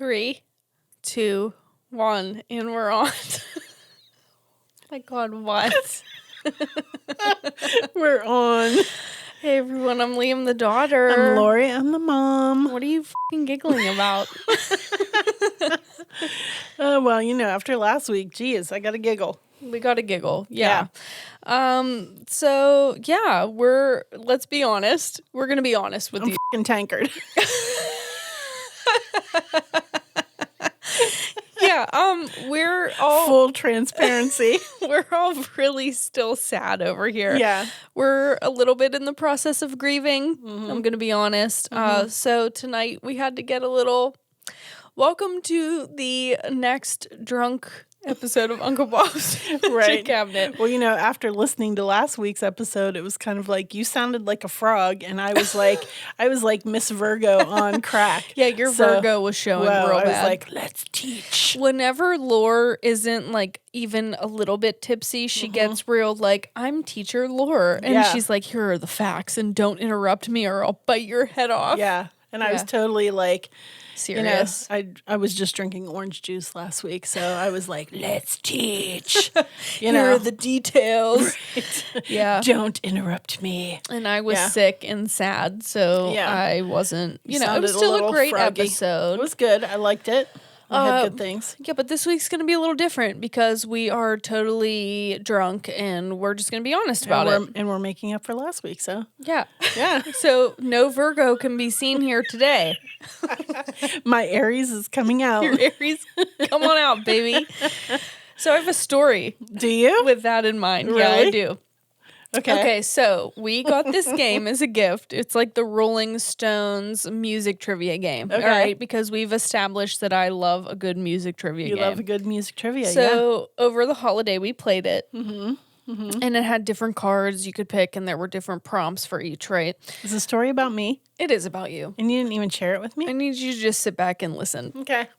3, 2, 1, and we're on. My God, what? We're on. Hey everyone, I'm Liam the daughter. I'm Lori, I'm the mom. What are you fucking giggling about? Well, after last week, geez, I got to giggle. We got to giggle. Yeah. So yeah, let's be honest. We're going to be honest with I'm you. fucking tankard. Yeah, we're all full transparency. We're all really still sad over here. Yeah. We're a little bit in the process of grieving. Mm-hmm. I'm going to be honest. So tonight we had to get a little welcome to the next drunk episode of Uncle Bob's Right. Cabinet. Well, after listening to last week's episode, it was kind of like you sounded like a frog, and I was like Miss Virgo on crack. Yeah, your Virgo was showing real bad. I was like, let's teach. Whenever Lore isn't like even a little bit tipsy, she gets real like, I'm teacher Lore. And she's like, here are the facts and don't interrupt me or I'll bite your head off. Yeah. And I was totally like, serious. I was just drinking orange juice last week, so I was like, let's teach. Here are the details. Right. Yeah. Don't interrupt me. And I was sick and sad, so I wasn't, it was still a great episode. It was good. I liked it. I had good things. Yeah, but this week's going to be a little different because we are totally drunk and we're just going to be honest about it. And we're making up for last week, so. Yeah. Yeah. So no Virgo can be seen here today. My Aries is coming out. Your Aries, come on out, baby. So I have a story. Do you? With that in mind. Really? Yeah, I do. Okay, so we got this game as a gift. It's like the Rolling Stones music trivia game. Okay. All right, because we've established that I love a good music trivia game. You love a good music trivia, So over the holiday, we played it. And it had different cards you could pick, and there were different prompts for each, right? Is the story about me? It is about you. And you didn't even share it with me? I need you to just sit back and listen. Okay.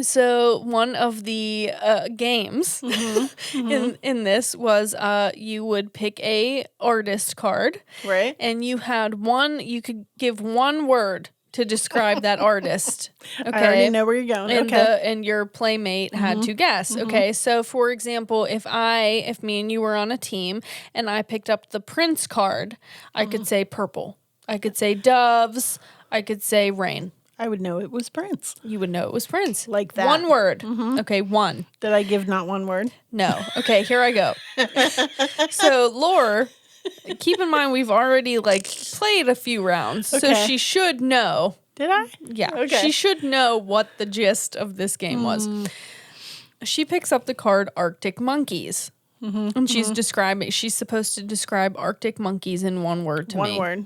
So one of the games in this was you would pick a artist card, Right. and you could give one word to describe that artist. Okay, I already know where you're going. And okay. and your playmate had to guess. Okay, so for example, if me and you were on a team and I picked up the Prince card, I could say purple. I could say doves. I could say rain. I would know it was Prince. You would know it was Prince. Like that. One word. Okay, one. Did I give not one word? No. Okay, here I go. So, Lore, keep in mind we've already played a few rounds. So Okay. she should know. Did I? Yeah. Okay. She should know what the gist of this game was. She picks up the card Arctic Monkeys. And she's supposed to describe Arctic monkeys in one word to me. One word.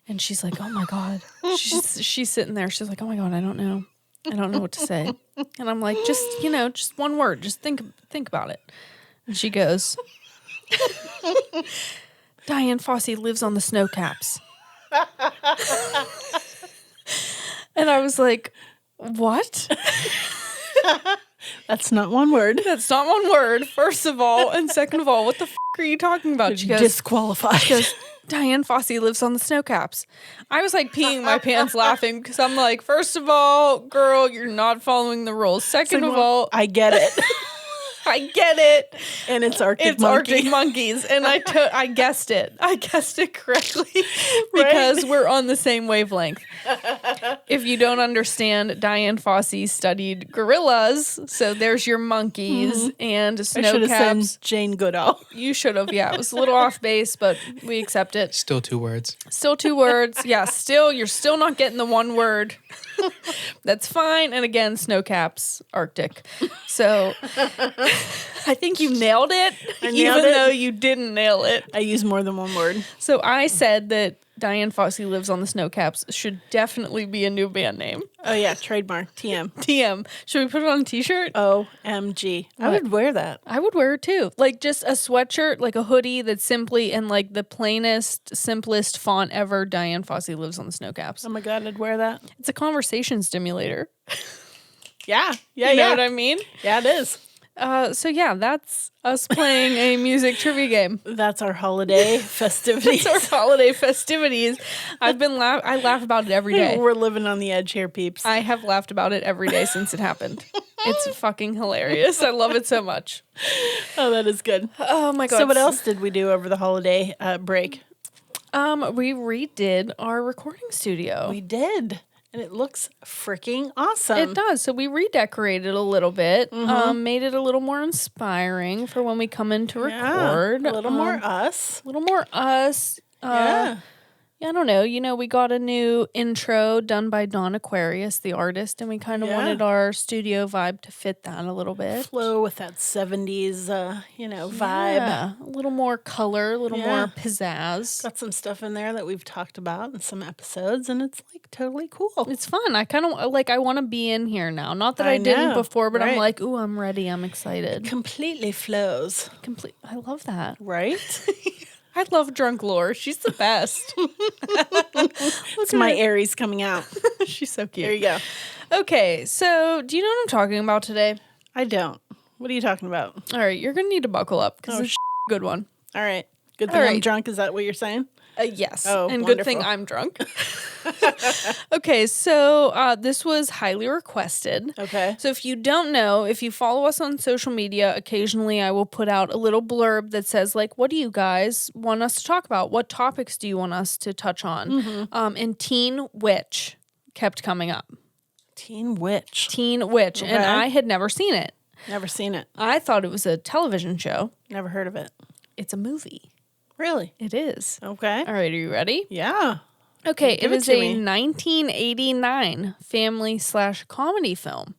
And she's like, oh my God. She's sitting there. She's like, oh my God, I don't know. I don't know what to say. And I'm like, just one word. Just think about it. And she goes, Diane Fossey lives on the snow caps. And I was like, what? That's not one word. That's not one word, first of all. And second of all, what the are you talking about? She goes, disqualified. She goes, Diane Fossey lives on the snow caps. I was peeing my pants laughing because I'm like, first of all, girl, you're not following the rules. Second of all, I get it. I get it. And it's Arctic Arctic monkeys. And I guessed it. I guessed it correctly because we're on the same wavelength. If you don't understand, Diane Fossey studied gorillas. So there's your monkeys and snow I should have caps. said Jane Goodall. You should have. Yeah, it was a little off base, but we accept it. Still 2 words. Still 2 words. Yeah, you're still not getting the one word. That's fine. And again, snow caps, Arctic. So I think you nailed it, even though you didn't nail it. I use more than one word. So I said that Diane Fossey lives on the snow caps should definitely be a new band name. Oh, yeah. Trademark. TM. TM. Should we put it on a t-shirt? OMG. I would wear that. I would wear it too. Just a sweatshirt, a hoodie that's simply in the plainest, simplest font ever. Diane Fossey lives on the snow caps. Oh my God, I'd wear that. It's a conversation stimulator. Yeah. You know what I mean? Yeah, it is. So yeah, that's us playing a music trivia game. That's our holiday festivities. It's our holiday festivities. I laugh about it every day. We're living on the edge here, peeps. I have laughed about it every day since it happened. It's fucking hilarious. I love it so much. Oh, that is good. Oh my God. So what else did we do over the holiday break? We redid our recording studio. We did. And it looks freaking awesome. It does. So we redecorated a little bit, made it a little more inspiring for when we come in to record. A little more us. A little more us. Yeah. I don't know. You know, we got a new intro done by Dawn Aquarius, the artist, and we kind of wanted our studio vibe to fit that a little bit. Flow with that 70s, vibe. Yeah, a little more color, a little more pizzazz. Got some stuff in there that we've talked about in some episodes, and it's like totally cool. It's fun. I kind of I want to be in here now. Not that I didn't before, but I'm like, ooh, I'm ready. I'm excited. Completely flows. I love that. Right? I love drunk Lore. She's the best. It's my Aries coming out. She's so cute. There you go. Okay, so do you know what I'm talking about today? I don't. What are you talking about? All right, you're going to need to buckle up because it's a good one. All right. Good thing I'm drunk. Is that what you're saying? Yes. Oh, and wonderful. Good thing I'm drunk. Okay, so this was highly requested. Okay. So if you don't know, if you follow us on social media, occasionally I will put out a little blurb that says, like, what do you guys want us to talk about? What topics do you want us to touch on? And Teen Witch kept coming up. Teen Witch. Teen Witch. Okay. And I had never seen it. Never seen it. I thought it was a television show. Never heard of it. It's a movie. Really? It is. Okay. All right, are you ready? Yeah. Okay, Give it it is to a me. 1989 family/comedy film.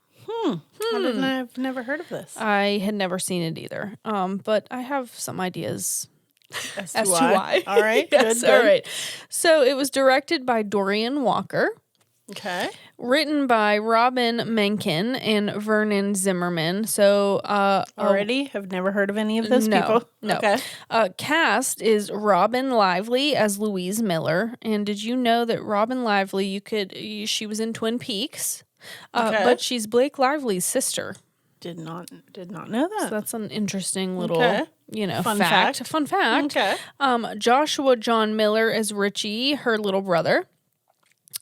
I've never heard of this. I had never seen it either, but I have some ideas As as to why. All right. Yes, Good. all right. So it was directed by Dorian Walker, Okay. written by Robin Menken and Vernon Zimmerman. So Already have never heard of any of those no, people. no. Okay. Cast is Robin Lively as Louise Miller. And did you know that Robin Lively, she was in Twin Peaks, but she's Blake Lively's sister. Did not know that. So that's an interesting little, Fun fact. fact. Fun fact. Okay. Joshua John Miller as Richie, her little brother.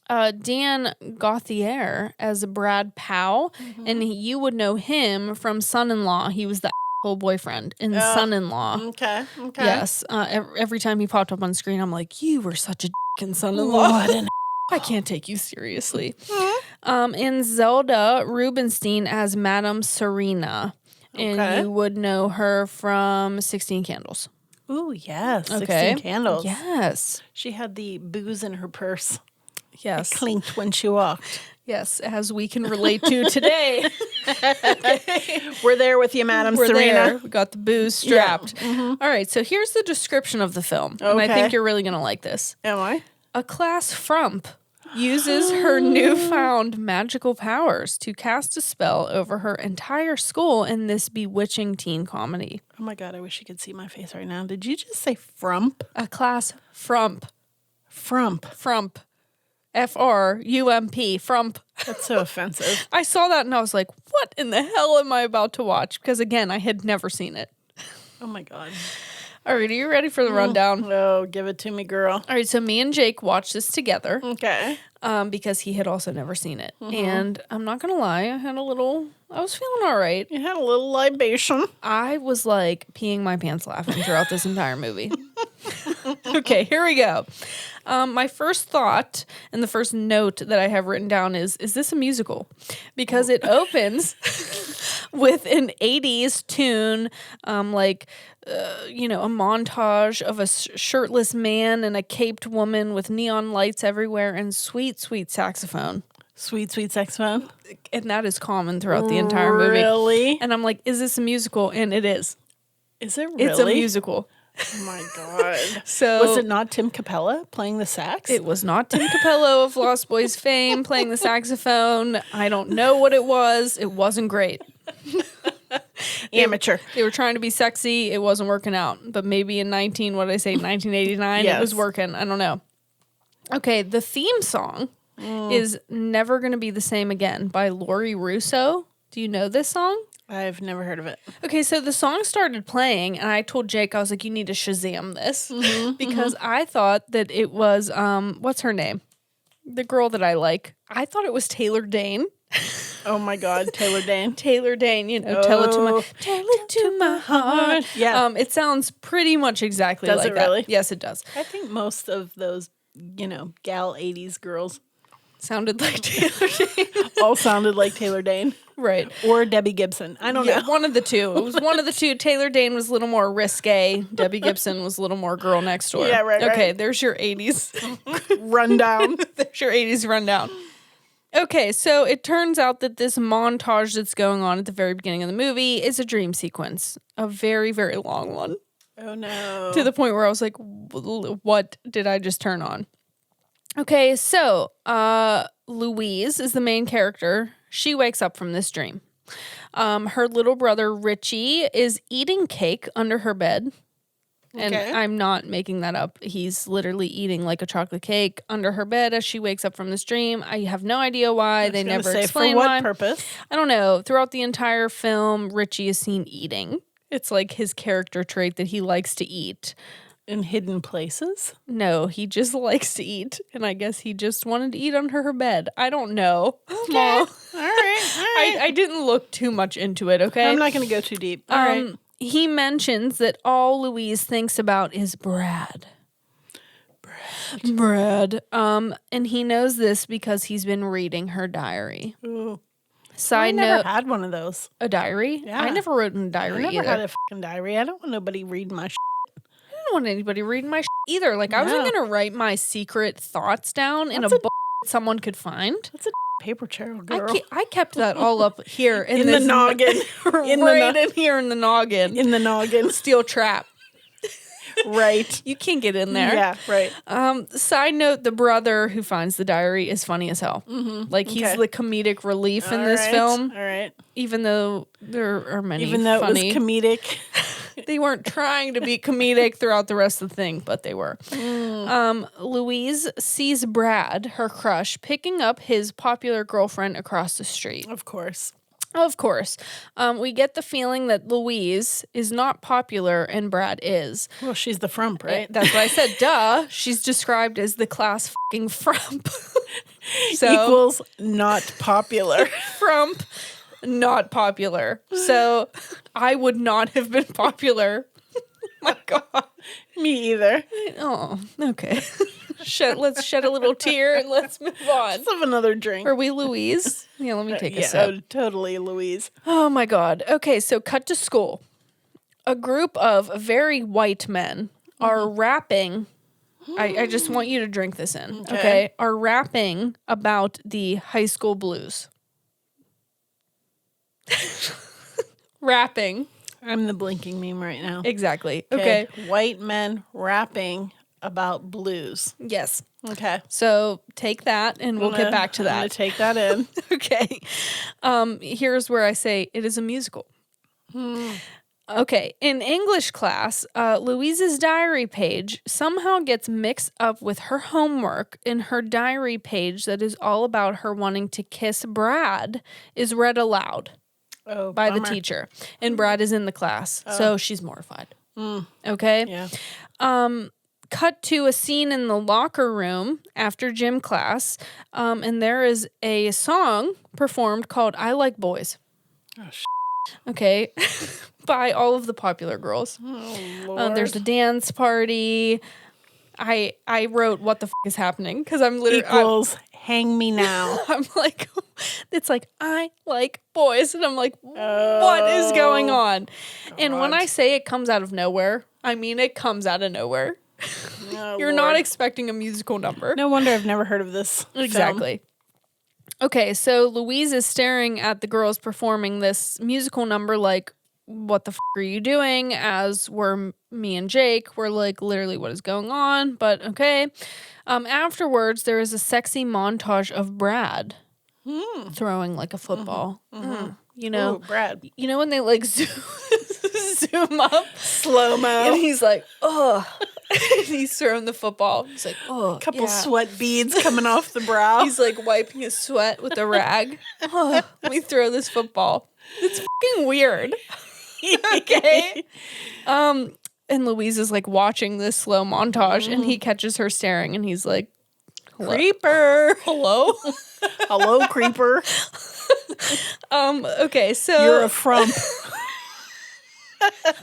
Dan Gauthier as Brad Powell, and you would know him from Son-in-Law. He was the asshole boyfriend in Son-in-Law. Okay. Yes. Every time he popped up on screen, I'm like, you were such a in Son-in-Law. What an I can't take you seriously. And Zelda Rubinstein as Madame Serena. And you would know her from 16 Candles. Ooh, yes. Okay. 16 Candles. Yes. She had the booze in her purse. Yes. It clinked when she walked. Yes, as we can relate to today. We're there with you, Madam We're Serena. there. We got the booze strapped. All right, so here's the description of the film. And I think you're really going to like this. Am I? A class frump uses her newfound magical powers to cast a spell over her entire school in this bewitching teen comedy. Oh my God, I wish you could see my face right now. Did you just say frump? A class frump. Frump. Frump. F-R-U-M-P. Frump. That's so offensive. I saw that and I was like, what in the hell am I about to watch? Because again, I had never seen it. Oh my God. All right, are you ready for the rundown? Oh, give it to me, girl. All right, so me and Jake watched this together Okay. because he had also never seen it. And I'm not going to lie, I was feeling all right. You had a little libation. I was like peeing my pants laughing throughout this entire movie. Okay, here we go. My first thought and the first note that I have written down is this a musical? Because it opens with an 80s tune, a montage of a shirtless man and a caped woman with neon lights everywhere and sweet, sweet saxophone. Sweet, sweet saxophone. And that is common throughout the entire movie. Really? And I'm like, is this a musical? And it is. Is it really? It's a musical. Oh my God. So was it not Tim Capella playing the sax? It was not Tim Capello of Lost Boys fame playing the saxophone. I don't know what it was. It wasn't great. Amateur. They were trying to be sexy. It wasn't working out. But maybe in 1989, Yes. it was working. I don't know. Okay, the theme song is Never Gonna Be the Same Again by Lori Russo. Do you know this song? I've never heard of it. Okay, so the song started playing, and I told Jake, I was like, you need to Shazam this. Because I thought that it was, what's her name? The girl that I like. I thought it was Taylor Dane. Oh my God, Taylor Dane. Taylor Dane, tell it to my heart. Yeah. It sounds pretty much exactly Does like it that. really? Yes, it does. I think most of those, gal 80s girls Sounded like Taylor Dane. all sounded like Taylor Dane. Right. Or Debbie Gibson. I don't know. One of the two. It was one of the two. Taylor Dane was a little more risque. Debbie Gibson was a little more girl next door. Yeah, right. Okay, right. there's your 80s. Rundown. There's your 80s rundown. Okay, so it turns out that this montage that's going on at the very beginning of the movie is a dream sequence. A very, very long one. Oh, no. To the point where I was like, what did I just turn on? Okay, so Louise is the main character. She wakes up from this dream. Her little brother Richie is eating cake under her bed. And I'm not making that up. He's literally eating like a chocolate cake under her bed as she wakes up from this dream. I have no idea why. They never explain for what why. purpose? I don't know. Throughout the entire film, Richie is seen eating. It's like his character trait that he likes to eat. In hidden places? No, he just likes to eat. And I guess he just wanted to eat under her bed. I don't know. Okay. All right. I didn't look too much into it, okay? I'm not going to go too deep. All right. He mentions that all Louise thinks about is Brad. And he knows this because he's been reading her diary. Ooh. Side note. I never had one of those. A diary? Yeah. I never wrote in a diary I never either. had a fucking diary. I don't want nobody reading my shit. I don't want anybody reading my either. Like, I wasn't going to write my secret thoughts down in a book someone could find. That's a paper trail, girl. I kept that all up here. In the noggin. In here in the noggin. In the noggin. Steel trap. Right. You can't get in there. Yeah, right. Side note, the brother who finds the diary is funny as hell. Mm-hmm. Like, he's the comedic relief in this film. All right. Even though there are many Even though funny. it was comedic. They weren't trying to be comedic throughout the rest of the thing, but they were. Louise sees Brad, her crush, picking up his popular girlfriend across the street. Of course. Of course. We get the feeling that Louise is not popular and Brad is. Well, she's the frump, right? That's what I said. Duh. She's described as the class fucking frump. So, equals not popular. Frump, not popular. So I would not have been popular. My God. Me either. Oh, okay. Let's shed a little tear and let's move on. Let's have another drink. Are we Louise? Yeah, let me take a sip. Oh, totally, Louise. Oh my God. Okay, so cut to school. A group of very white men are rapping. I just want you to drink this in, okay? Are rapping about the high school blues. Rapping. I'm the blinking meme right now. Exactly. Okay. White men rapping about blues. Yes. Okay. So take that and we'll get back to I'm gonna that. take that in. Okay. Here's where I say it is a musical. Okay. In English class, Louise's diary page somehow gets mixed up with her homework, and her diary page that is all about her wanting to kiss Brad is read aloud by the teacher. And Brad is in the class. So she's mortified. Okay. Yeah. Cut to a scene in the locker room after gym class, and there is a song performed called I Like Boys. Oh, okay. By all of the popular girls. Oh, Lord. There's a dance party. I wrote what the is happening because I'm literally equals hang me now. I'm like, it's like I like boys, and I'm like, what is going on? And when I say it comes out of nowhere, I mean it comes out of nowhere. You're not expecting a musical number. No wonder I've never heard of this. Exactly. Film. Okay, so Louise is staring at the girls performing this musical number like, what the are you doing? As were me and Jake. We're like, literally, what is going on? But okay. Afterwards, there is a sexy montage of Brad throwing like a football. You know, Brad. You know when they like zoom up, slow mo, and he's like, oh, He's throwing the football. He's like, oh, Couple sweat beads coming off the brow. He's like wiping his sweat with a rag. Oh, let me throw this football. It's fucking weird. Okay. And Louise is like watching this slow montage, and he catches her staring, and he's like, hello? Creeper. Hello? Hello, creeper. Okay, so You're a frump.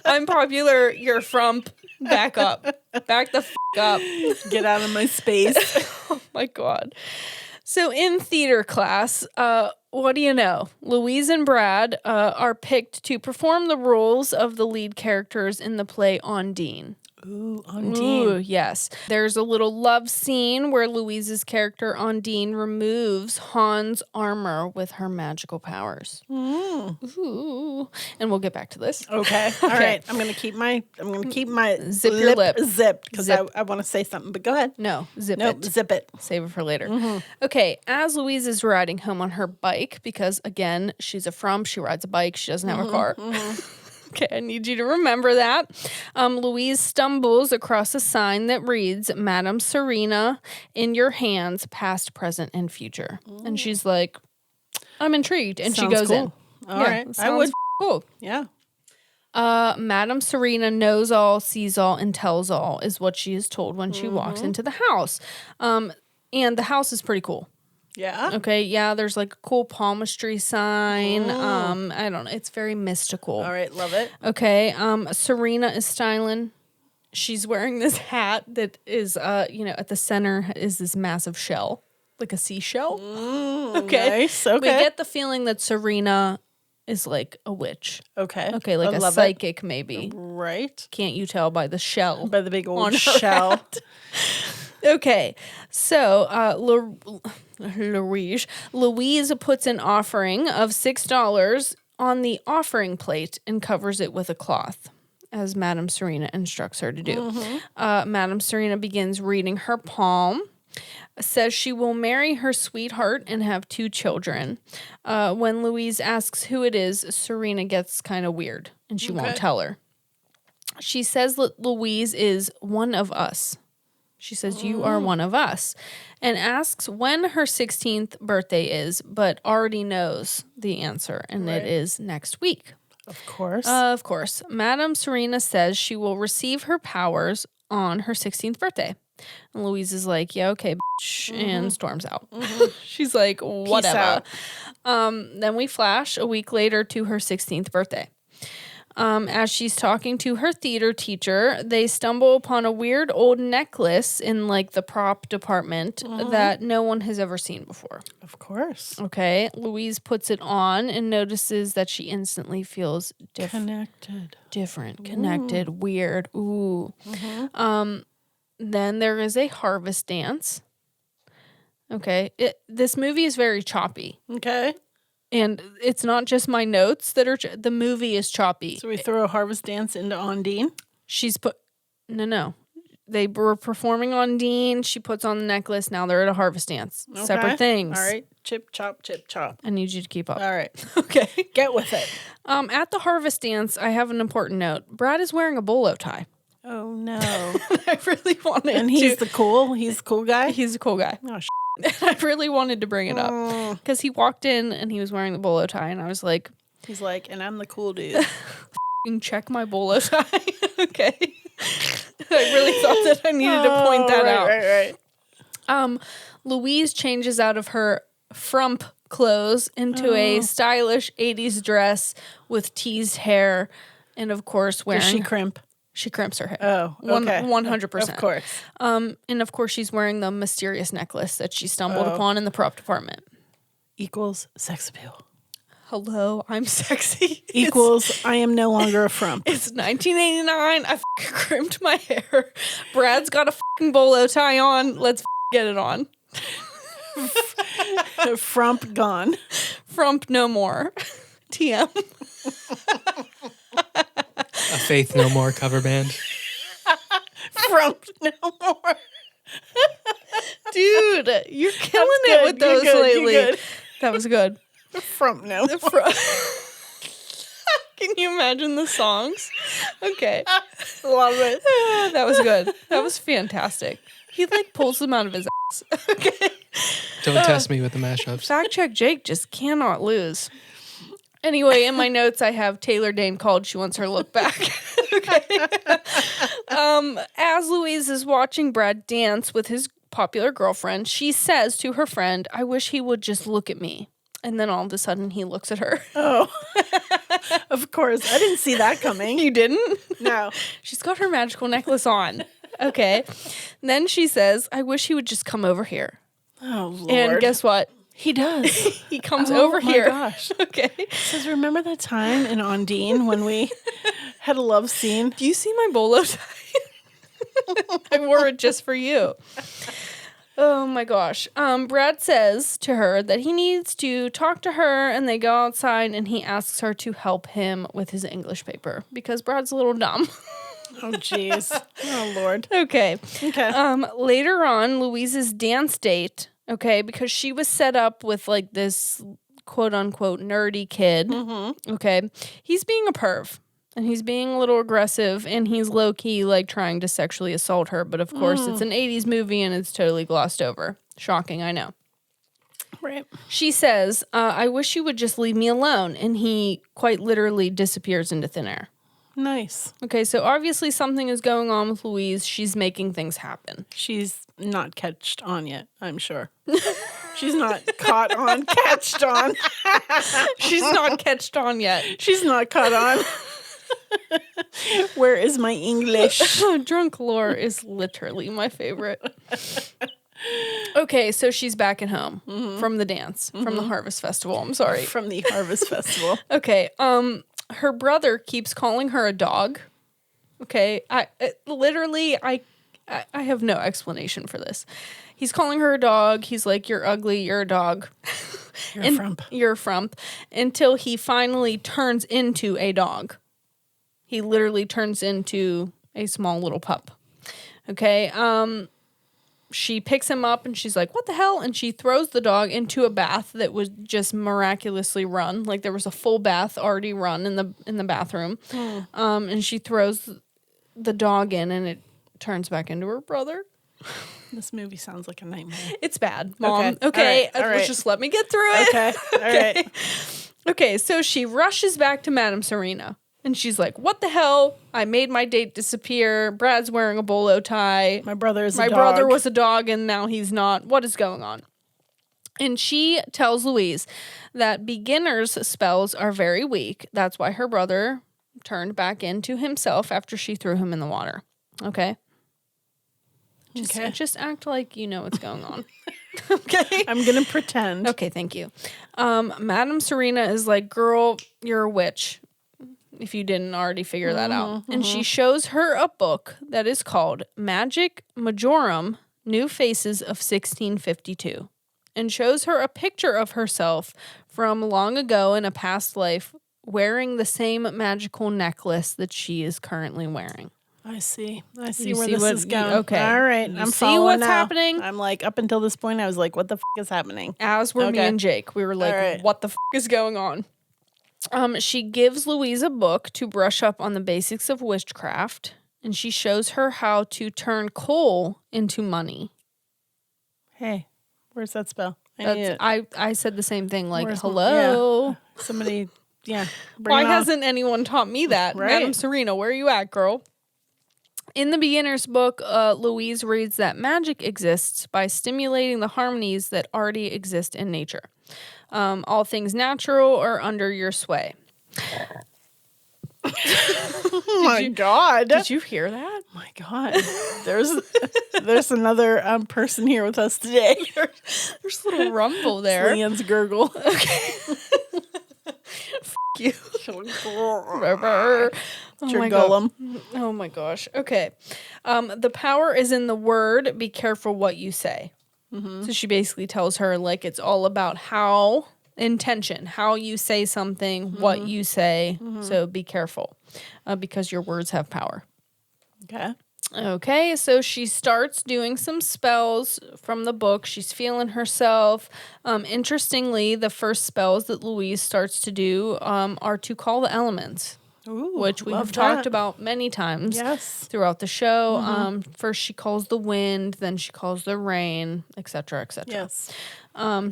I'm popular, you're frump. Back up. Back the up. Get out of my space. Oh my God. So in theater class, what do you know? Louise and Brad are picked to perform the roles of the lead characters in the play Ondine. Ooh, Ondine. Ooh, yes. There's a little love scene where Louise's character Ondine removes Han's armor with her magical powers. Ooh. And we'll get back to this. Okay. All right. I'm gonna keep my Zip your lip. zipped because I want to say something. But go ahead. No, zip Nope, it. zip it. Save it for later. Okay, as Louise is riding home on her bike, because again, she's a frump, she rides a bike, she doesn't have a car. Okay, I need you to remember that. Louise stumbles across a sign that reads, Madam Serena, in your hands, past, present, and future. And she's like, I'm intrigued. And Sounds she goes cool. in. All right. I would. Cool. Yeah. Madam Serena knows all, sees all, and tells all is what she is told when she walks into the house. And the house is pretty cool. Yeah. Okay, yeah, there's like a cool palmistry sign. I don't know. It's very mystical. All right. Love it. Okay, Serena is styling. She's wearing this hat that is, at the center is this massive shell, like a seashell. Okay. Nice. Okay. We get the feeling that Serena is like a witch. Okay. Okay, like a psychic maybe. Right. Can't you tell by the shell? By the big on old her shell. hat. Okay, so Louise puts an offering of $6 on the offering plate and covers it with a cloth, as Madam Serena instructs her to do. Madam Serena begins reading her palm, says she will marry her sweetheart and have 2 children. When Louise asks who it is, Serena gets kind of weird, and she won't tell her. She says that Louise is one of us. She says, you are one of us, and asks when her 16th birthday is, but already knows the answer, and it is next week. Of course. Of course. Madam Serena says she will receive her powers on her 16th birthday. And Louise is like, yeah, okay, bitch, and storms out. She's like, whatever. Then we flash a week later to her 16th birthday. As she's talking to her theater teacher, they stumble upon a weird old necklace in like the prop department that no one has ever seen before. Of course. Okay. Louise puts it on and notices that she instantly feels Connected. different, connected, weird. Ooh. Then there is a harvest dance. Okay. This movie is very choppy. Okay. And it's not just my notes that are, the movie is choppy. So we throw a harvest dance into Ondine? She's no. They were performing Ondine. She puts on the necklace. Now they're at a harvest dance. Okay. Separate things. All right. Chip, chop, chip, chop. I need you to keep up. All right. Okay. Get with it. At the harvest dance, I have an important note. Brad is wearing a bolo tie. Oh, no. I really wanted And he's the cool guy? He's a cool guy. Oh, I really wanted to bring it up because he walked in and he was wearing the bolo tie, and I was like, he's like, and I'm the cool dude. check my bolo tie. Okay. I really thought that I needed to point that out. Right. Louise changes out of her frump clothes into a stylish 80s dress with teased hair, and of course wearing... Does she crimp? She crimps her hair. Oh, okay. 100%. Of course. And of course she's wearing the mysterious necklace that she stumbled upon in the prop department. Equals sex appeal. Hello, I'm sexy. Equals I am no longer a frump. It's 1989. I crimped my hair. Brad's got a bolo tie on. Let's get it on. Frump gone. Frump no more. TM. A Faith No More cover band. Frump no more. Dude, you're killing it with those lately. That was good. Frump no more. Can you imagine the songs? Okay. Love it. That was good. That was fantastic. He like pulls them out of his ass. Okay. Don't test me with the mashups. Fact check Jake just cannot lose. Anyway, in my notes, I have Taylor Dane called. She wants her look back. Okay. As Louise is watching Brad dance with his popular girlfriend, she says to her friend, I wish he would just look at me. And then all of a sudden he looks at her. Oh, of course. I didn't see that coming. You didn't? No. She's got her magical necklace on. Okay. Then she says, I wish he would just come over here. Oh, Lord. And guess what? He does. He comes over here. Oh, my gosh. Okay. Says, remember that time in Ondine when we had a love scene? Do you see my bolo tie? I wore it just for you. Oh my gosh. Brad says to her that he needs to talk to her, and they go outside and he asks her to help him with his English paper because Brad's a little dumb. Oh, jeez. Oh, Lord. Okay. Okay. Later on, Louise's dance date, okay, because she was set up with like this quote unquote nerdy kid. Mm-hmm. Okay. He's being a perv. And he's being a little aggressive, and he's low-key, like, trying to sexually assault her. But, of course, it's an 80s movie, and it's totally glossed over. Shocking, I know. Right. She says, I wish you would just leave me alone. And he quite literally disappears into thin air. Nice. Okay, so obviously something is going on with Louise. She's making things happen. She's not catched on yet, I'm sure. She's not caught on, catched on. She's not catched on yet. She's not caught on. Where is my English? Drunk lore is literally my favorite. Okay, so she's back at home from the dance, from the Harvest Festival. I'm sorry. From the Harvest Festival. Okay, her brother keeps calling her a dog. Okay, I have no explanation for this. He's calling her a dog. He's like, you're ugly, you're a dog. You're a frump. You're a frump. Until he finally turns into a dog. He literally turns into a small little pup. Okay. She picks him up and she's like, what the hell? And she throws the dog into a bath that was just miraculously run. Like there was a full bath already run in the bathroom. And she throws the dog in and it turns back into her brother. This movie sounds like a nightmare. It's bad, Mom. Okay. All right. Just let me get through it. Okay. All right. Okay, so she rushes back to Madame Serena. And she's like, what the hell? I made my date disappear. Brad's wearing a bolo tie. My brother is a My dog. brother was a dog and now he's not. What is going on? And she tells Louise that beginner's spells are very weak. That's why her brother turned back into himself after she threw him in the water. Okay? Just act like you know what's going on. Okay? I'm going to pretend. Okay, thank you. Madame Serena is like, girl, you're a witch. If you didn't already figure that out. And she shows her a book that is called Magic Majorum, New Faces of 1652. And shows her a picture of herself from long ago in a past life wearing the same magical necklace that she is currently wearing. I see where see this what- is going. okay. All right. You I'm see following what's now. happening? I'm like, up until this point, I was like, what the is happening? As were me Okay. and Jake. We were like, All right. what the is going on? She gives Louise a book to brush up on the basics of witchcraft, and she shows her how to turn coal into money. Hey, where's that spell? I need it. I said the same thing, like, Where's- hello. Somebody, bring Why it on. hasn't anyone taught me that? Right. Madame Serena, where are you at, girl? In the beginner's book, Louise reads that magic exists by stimulating the harmonies that already exist in nature. All things natural are under your sway. Oh my God. Did you hear that? Oh my God. There's another person here with us today. There's a little rumble there. Leanne's gurgle. You. Your my golem. Oh my gosh. Okay. The power is in the word. Be careful what you say. So she basically tells her, like, it's all about how you say something, what you say. So be careful because your words have power. Okay. Okay, so she starts doing some spells from the book. She's feeling herself. Interestingly, the first spells that Louise starts to do are to call the elements, which we have talked about many times throughout the show. First, she calls the wind, then she calls the rain, etc., etc. Yes.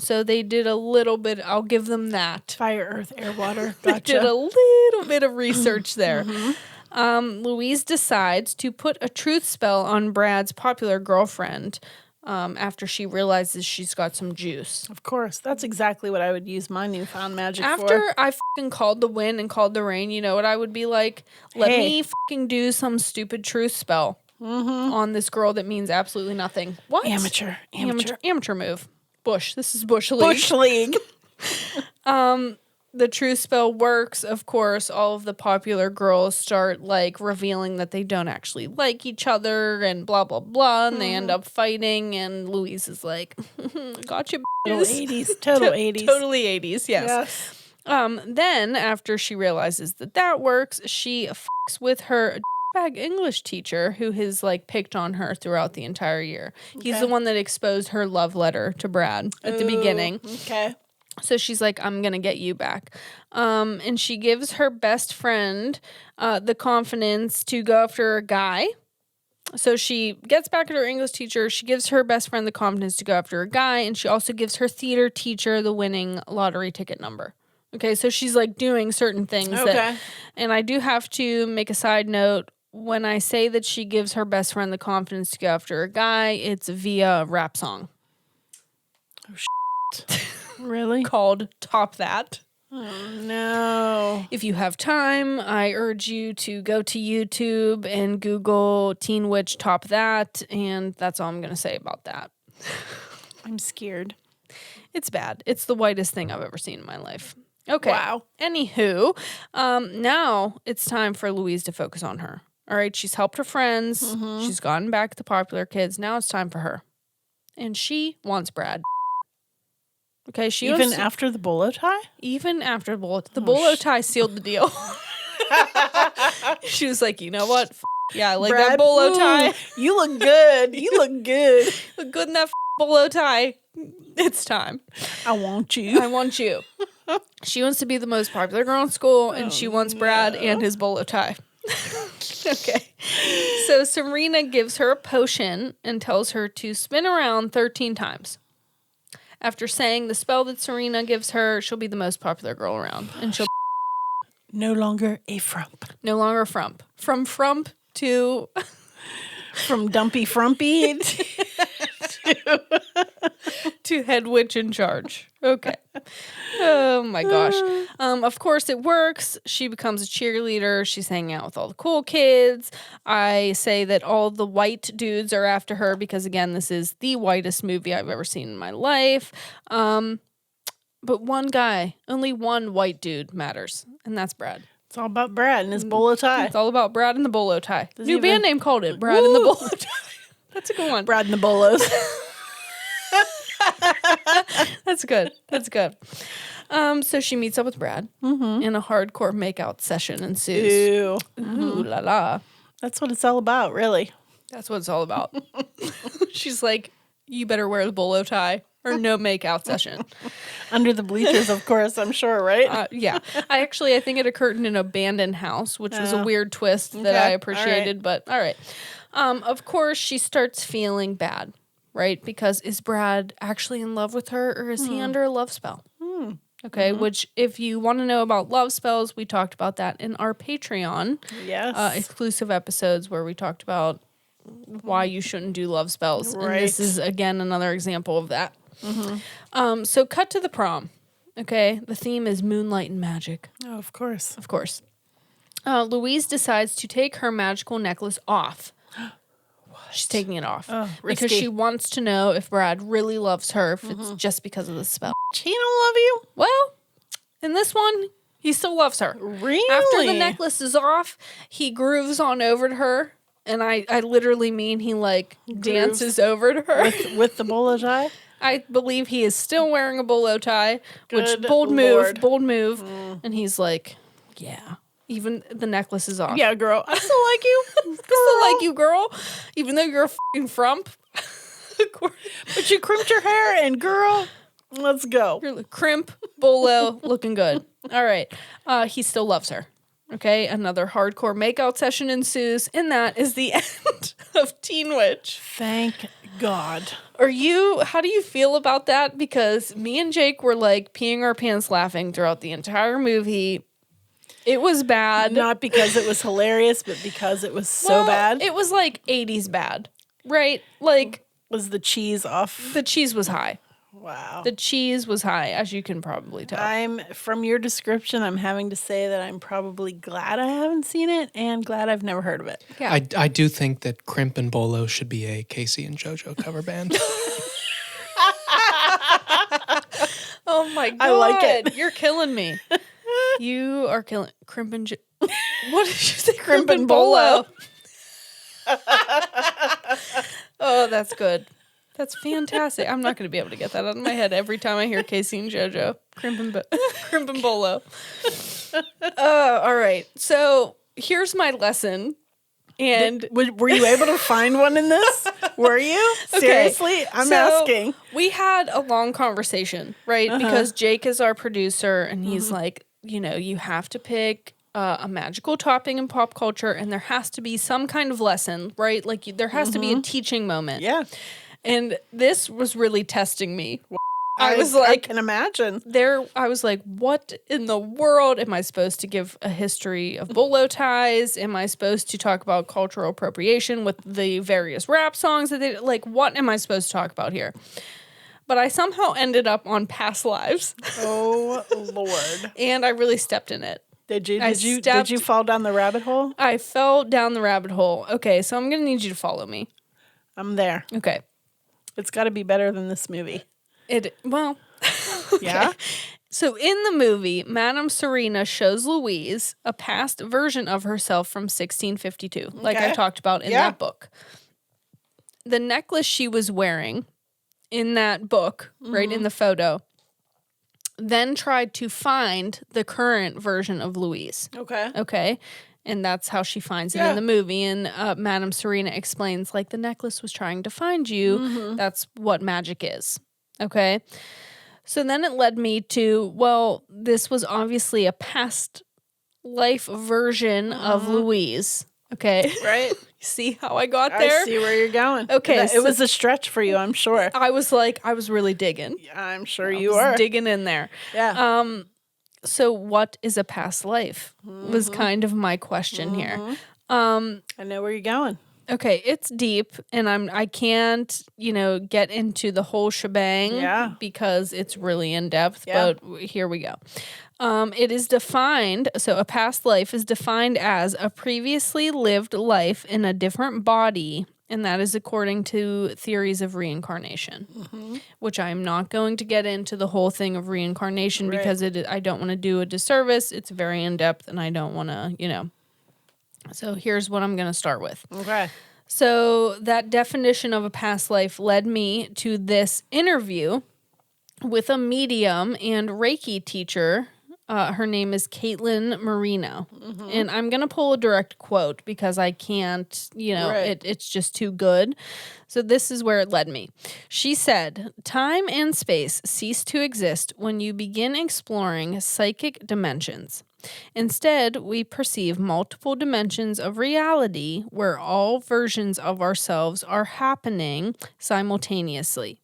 So they did a little bit. I'll give them that. Fire, earth, air, water. Gotcha. They did a little bit of research there. Louise decides to put a truth spell on Brad's popular girlfriend after she realizes she's got some juice. Of course. That's exactly what I would use my newfound magic for. After I fucking called the wind and called the rain, you know what I would be like? Let me fucking do some stupid truth spell on this girl that means absolutely nothing. What? Amateur move. Bush. This is Bush League. Bush League. The truth spell works. Of course, all of the popular girls start like revealing that they don't actually like each other and blah, blah, blah. And they end up fighting. And Louise is like, gotcha, Total 80s. Total 80s. Totally 80s, yes. Then, after she realizes that works, she fucks with her bag English teacher who has like picked on her throughout the entire year. He's the one that exposed her love letter to Brad at the beginning. Okay. So she's like, I'm going to get you back. And she gives her best friend the confidence to go after a guy. So she gets back at her English teacher. She gives her best friend the confidence to go after a guy. And she also gives her theater teacher the winning lottery ticket number. Okay, so she's like doing certain things. And I do have to make a side note. When I say that she gives her best friend the confidence to go after a guy, it's via a rap song. Oh, shit. Really? Called Top That. Oh, no. If you have time, I urge you to go to YouTube and Google Teen Witch Top That, and that's all I'm going to say about that. I'm scared. It's bad. It's the whitest thing I've ever seen in my life. Okay. Wow. Anywho, now it's time for Louise to focus on her. All right, she's helped her friends. She's gotten back the popular kids. Now it's time for her. And she wants Brad. Okay, she even after the bolo tie? Even after the bolo tie sealed the deal. She was like, you know what? Yeah, I like Brad, that bolo tie. You look good. You look good. Look good in that bolo tie. It's time. I want you. I want you. She wants to be the most popular girl in school, and she wants Brad and his bolo tie. Okay. So Serena gives her a potion and tells her to spin around 13 times. After saying the spell that Serena gives her, she'll be the most popular girl around. And she'll no longer a frump. No longer a frump. From frump to... From dumpy frumpy to head witch in charge. Okay. Oh my gosh. Of course it works. She becomes a cheerleader. She's hanging out with all the cool kids. I say that all the white dudes are after her because, again, this is the whitest movie I've ever seen in my life. But one guy, only one white dude matters, and that's Brad. It's all about Brad and his bolo tie. It's all about Brad and the bolo tie. New band name called it Brad and the bolo tie. That's a good one. Brad and the bolos. That's good. That's good. So she meets up with Brad and a hardcore makeout session ensues. Ew. Ooh la la. That's what it's all about, really. That's what it's all about. She's like, you better wear the bolo tie or no makeout session. Under the bleachers, of course, I'm sure, right? Yeah. I think it occurred in an abandoned house, which was a weird twist that I appreciated, but all right. Of course, she starts feeling bad, right? Because is Brad actually in love with her or is he under a love spell? Okay, which if you want to know about love spells, we talked about that in our Patreon. Yes. Exclusive episodes where we talked about why you shouldn't do love spells. Right. And this is, again, another example of that. So cut to the prom. Okay, the theme is moonlight and magic. Oh, of course. Of course. Louise decides to take her magical necklace off. She's taking it off. Because she wants to know if Brad really loves her, if it's just because of the spell. He don't love you? Well, in this one, he still loves her. Really? After the necklace is off, he grooves on over to her. And I literally mean he like dances over to her. With the bolo tie? I believe he is still wearing a bolo tie, which Good bold Lord. move. And he's like, yeah, Even the necklace is off. Yeah, girl. I still like you. I still like you, girl. Even though you're a fucking frump. But you crimped your hair and girl, let's go. You're like crimp, bolo, looking good. All right. He still loves her. Okay. Another hardcore makeout session ensues. And that is the end of Teen Witch. Thank God. How do you feel about that? Because me and Jake were like peeing our pants laughing throughout the entire movie. It was bad. Not because it was hilarious, but because it was so bad. It was like 80s bad, right? Like, was the cheese off? the cheese was high. Wow. The cheese was high, as you can probably tell. From your description, I'm having to say that I'm probably glad I haven't seen it and glad I've never heard of it. Yeah. I do think that Crimp and Bolo should be a Casey and JoJo cover band. Oh my God. I like it. You're killing me. You are killing Crimp and what did you say? Crimp and Bolo. Oh, that's good. That's fantastic. I'm not going to be able to get that out of my head every time I hear Casey and JoJo. Crimp and Bolo. All right. So here's my lesson. And Were you able to find one in this? Were you? Seriously? I'm asking. We had a long conversation, right? Because Jake is our producer and he's like, you have to pick a magical topping in pop culture and there has to be some kind of lesson, right? Like there has to be a teaching moment. Yeah. And this was really testing me. I can imagine. I was like, what in the world am I supposed to give a history of bolo ties? Am I supposed to talk about cultural appropriation with the various rap songs that they like? What am I supposed to talk about here? But I somehow ended up on past lives. Oh Lord! And I really stepped in it. Did you fall down the rabbit hole? I fell down the rabbit hole. Okay, so I'm gonna need you to follow me. I'm there. Okay, it's got to be better than this movie. Okay. Yeah. So in the movie, Madame Serena shows Louise a past version of herself from 1652, like I talked about in that book. The necklace she was wearing in that book, right in the photo, then tried to find the current version of Louise. Okay. And that's how she finds it in the movie. And Madame Serena explains, like, the necklace was trying to find you. That's what magic is. Okay. So then it led me to, well, this was obviously a past life version of Louise. Okay. Right. See how I got there? I see where you're going. Okay. It was a stretch for you, I'm sure. I was really digging. Yeah, I'm sure you are. Digging in there. Yeah. So what is a past life was kind of my question here. I know where you're going. Okay, it's deep and I can't, get into the whole shebang because it's really in depth, but here we go. It is defined, so a past life is defined as a previously lived life in a different body, and that is according to theories of reincarnation, which I'm not going to get into the whole thing of reincarnation because I don't want to do a disservice. It's very in-depth and I don't want to, So here's what I'm going to start with. Okay. So that definition of a past life led me to this interview with a medium and Reiki teacher. Her name is Caitlin Marino. And I'm going to pull a direct quote because I can't, it's just too good. So this is where it led me. She said, "Time and space cease to exist when you begin exploring psychic dimensions. Instead, we perceive multiple dimensions of reality where all versions of ourselves are happening simultaneously.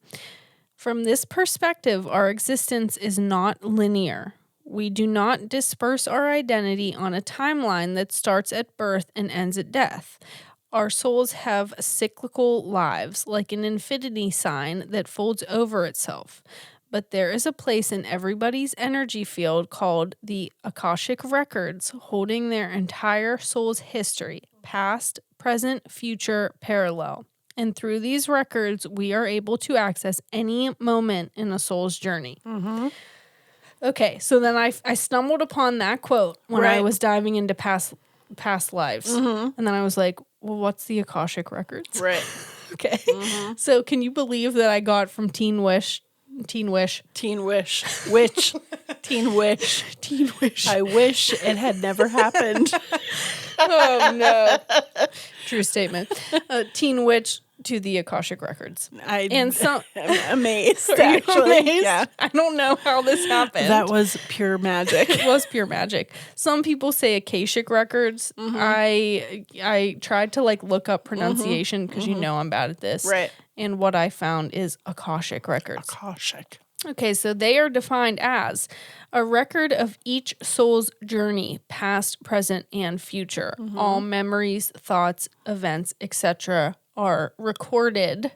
From this perspective, our existence is not linear. We do not disperse our identity on a timeline that starts at birth and ends at death. Our souls have cyclical lives, like an infinity sign that folds over itself. But there is a place in everybody's energy field called the Akashic Records, holding their entire soul's history, past, present, future, parallel. And through these records, we are able to access any moment in a soul's journey." Okay, so then I stumbled upon that quote when I was diving into past lives. And then I was like, well, what's the Akashic Records? Right. Okay. So can you believe that I got from Teen Witch Teen Wish. Teen Wish. Witch. Teen Wish. Teen Wish. I wish it had never happened. Oh, no. True statement. Teen Witch to the Akashic Records. I'm amazed, actually. amazed? Yeah. I don't know how this happened. That was pure magic. It was pure magic. Some people say Akashic Records. I tried to like look up pronunciation because you know I'm bad at this. Right. And what I found is Akashic Records. Akashic. Okay, so they are defined as a record of each soul's journey, past, present, and future. All memories, thoughts, events, etc. are recorded,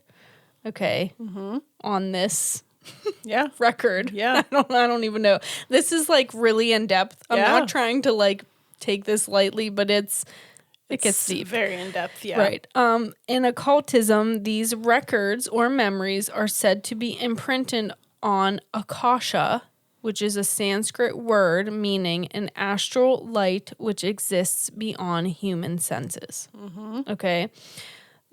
on this Yeah. record. Yeah. I don't even know. This is like really in depth. I'm Yeah. not trying to like take this lightly, but it gets It's deep. very in depth. Yeah. Right. In occultism, these records or memories are said to be imprinted on akasha, which is a Sanskrit word meaning an astral light which exists beyond human senses. Okay.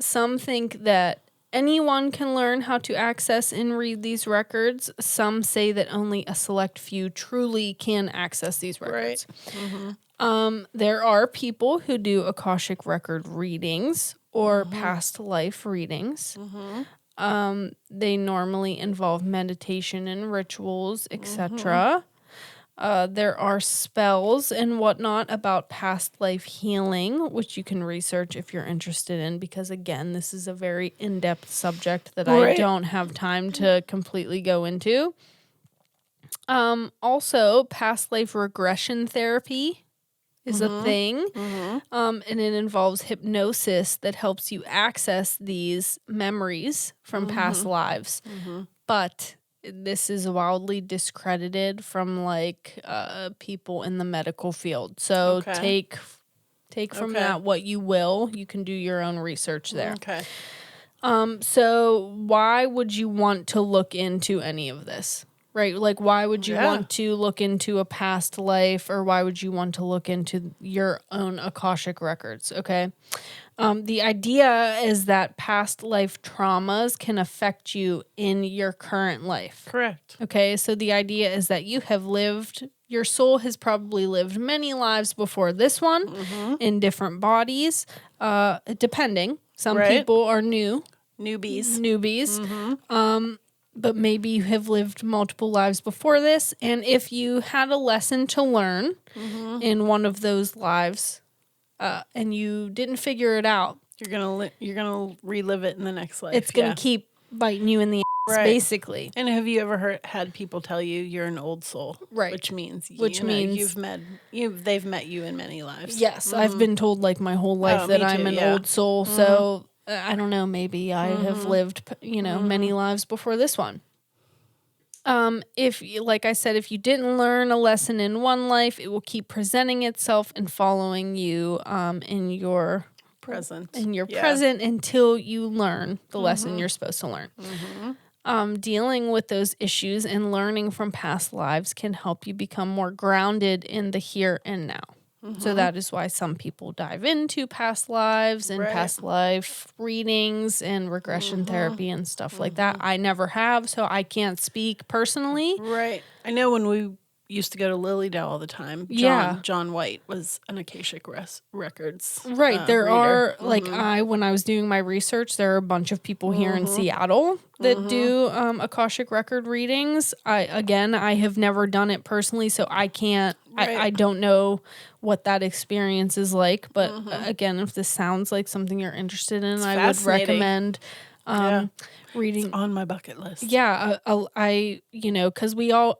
Some think that anyone can learn how to access and read these records. Some say that only a select few truly can access these records. Right. There are people who do Akashic record readings or past life readings. They normally involve meditation and rituals, etc. There are spells and whatnot about past life healing, which you can research if you're interested in, because again, this is a very in-depth subject that I don't have time to completely go into. Also, past life regression therapy is a thing, and it involves hypnosis that helps you access these memories from past lives. But this is wildly discredited from like people in the medical field. So take from that what you will. You can do your own research there. Okay. So why would you want to look into any of this? Right? Like, why would you want to look into a past life, or why would you want to look into your own Akashic records? Okay. The idea is that past life traumas can affect you in your current life. Correct. Okay. So the idea is that your soul has probably lived many lives before this one in different bodies, depending. Some people are newbies. But maybe you have lived multiple lives before this. And if you had a lesson to learn in one of those lives and you didn't figure it out, you're gonna relive it in the next life. it's going to keep biting you in the ass, basically. And have you ever had people tell you you're an old soul? Right. Which means they've met you in many lives. Yes, I've been told like my whole life that I'm an old soul. So I don't know, maybe I have lived, many lives before this one. Like I said, if you didn't learn a lesson in one life, it will keep presenting itself and following you in your present. Present until you learn the lesson you're supposed to learn. Dealing with those issues and learning from past lives can help you become more grounded in the here and now. So that is why some people dive into past lives and past life readings and regression therapy and stuff like that. I never have, so I can't speak personally. Right. I know when we used to go to Lilydale all the time, John White was an Akashic Records Right. There reader. are, when I was doing my research, there are a bunch of people here in Seattle that do Akashic record readings. I have never done it personally, so I can't, I don't know what that experience is like. But again, if this sounds like something you're interested in, I would recommend reading. It's on my bucket list. Yeah. Because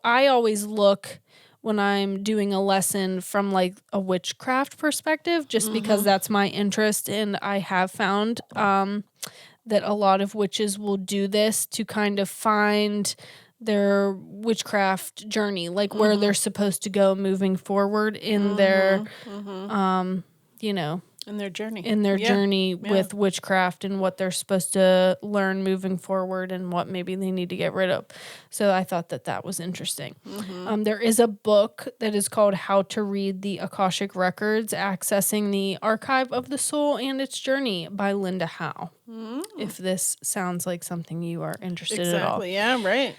I always look when I'm doing a lesson from like a witchcraft perspective, just because that's my interest. And I have found that a lot of witches will do this to kind of find their witchcraft journey, like where they're supposed to go moving forward in their, in their journey. Journey with witchcraft and what they're supposed to learn moving forward and what maybe they need to get rid of. So I thought that was interesting. There is a book that is called How to Read the Akashic Records, Accessing the Archive of the Soul and Its Journey by Linda Howe. If this sounds like something you are interested at all. Exactly. Yeah, right.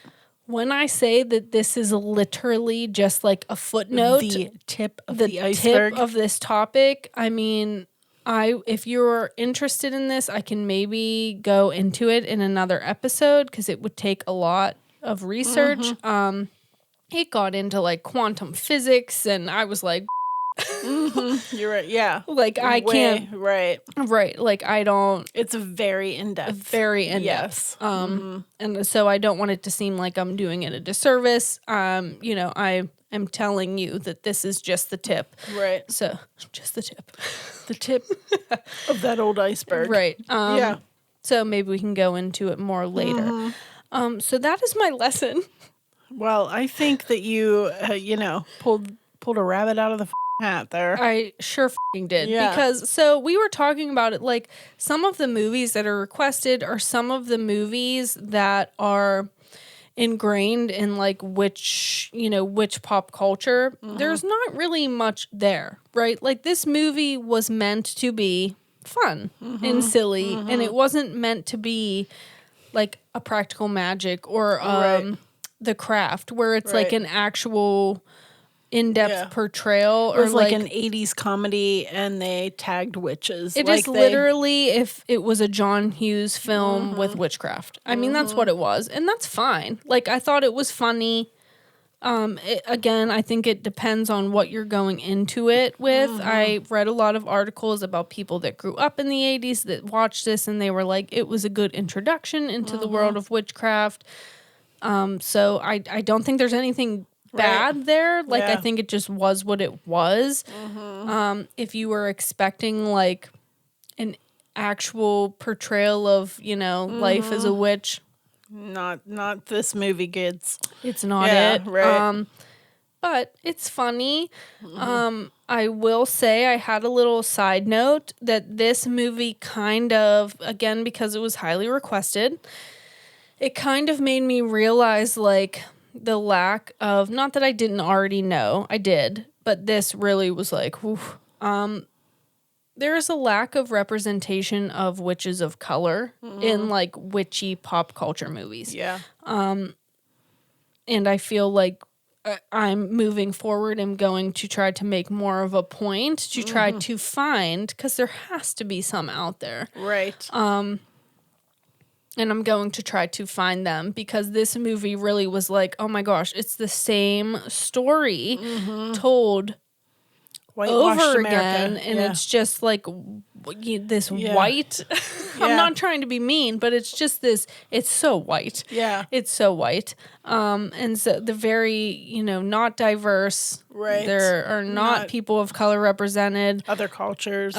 When I say that this is literally just like a footnote, The tip of the iceberg. tip of this topic, I mean, if you're interested in this, I can maybe go into it in another episode because it would take a lot of research. It got into like quantum physics, and I was like, You're right. Yeah. like I can't. Right. Right. Like I don't. It's very in-depth. Very in depth. And so I don't want it to seem like I'm doing it a disservice. I am telling you that this is just the tip. Right. So just the tip. The tip of that old iceberg. Right. Yeah. So maybe we can go into it more later. So that is my lesson. Well, I think that you, pulled a rabbit out of the hat there. I sure f***ing did. Yeah. Because, so we were talking about it, like, some of the movies that are requested are some of the movies that are ingrained in, like, which pop culture. There's not really much there, right? Like, this movie was meant to be fun and silly, and it wasn't meant to be, like, a practical magic or The Craft, where it's, like, an actual in-depth portrayal, Or like an 80s comedy and they tagged witches. It is literally if it was a John Hughes film with witchcraft. I mean, that's what it was, and that's fine. Like, I thought it was funny. Again, I think it depends on what you're going into it with. I read a lot of articles about people that grew up in the 80s that watched this, and they were like, it was a good introduction into the world of witchcraft. So I don't think there's anything bad there. Like, I think it just was what it was. If you were expecting like an actual portrayal of, life as a witch, not this movie, kids. it's not it. Right. But it's funny. I will say I had a little side note that this movie kind of, again, because it was highly requested, it kind of made me realize, like, the lack of, not that I didn't already know, I did, but this really was like, whew. There is a lack of representation of witches of color in, like, witchy pop culture movies. Yeah. And I feel like I'm moving forward and going to try to make more of a point to try to find, because there has to be some out there. Right. And I'm going to try to find them, because this movie really was like, oh my gosh, it's the same story told over again, and it's just like this white. I'm not trying to be mean, but it's just this. It's so white. Yeah, it's so white. And so the very not diverse. Right, there are not people of color represented. Other cultures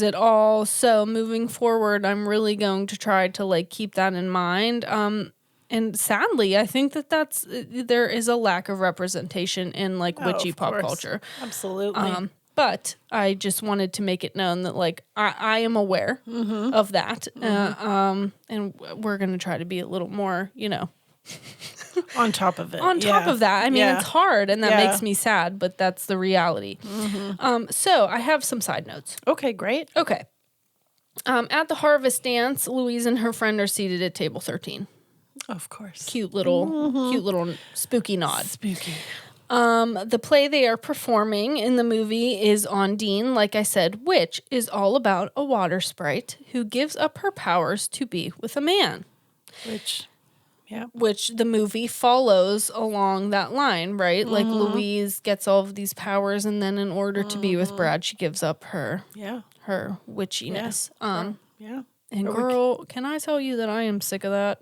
at all. So moving forward, I'm really going to try to like keep that in mind. And sadly, I think that there is a lack of representation in like witchy pop culture. Absolutely. But I just wanted to make it known that like I am aware of that. And we're going to try to be a little more, on top of it. On top of that. I mean, it's hard and that makes me sad, but that's the reality. So I have some side notes. Okay, great. Okay. At the harvest dance, Louise and her friend are seated at table 13. Of course. Cute little spooky nod. Spooky. The play they are performing in the movie is Ondine, like I said, which is all about a water sprite who gives up her powers to be with a man. Which the movie follows along that line, right? Like Louise gets all of these powers, and then in order to be with Brad, she gives up her witchiness. And girl, can I tell you that I am sick of that?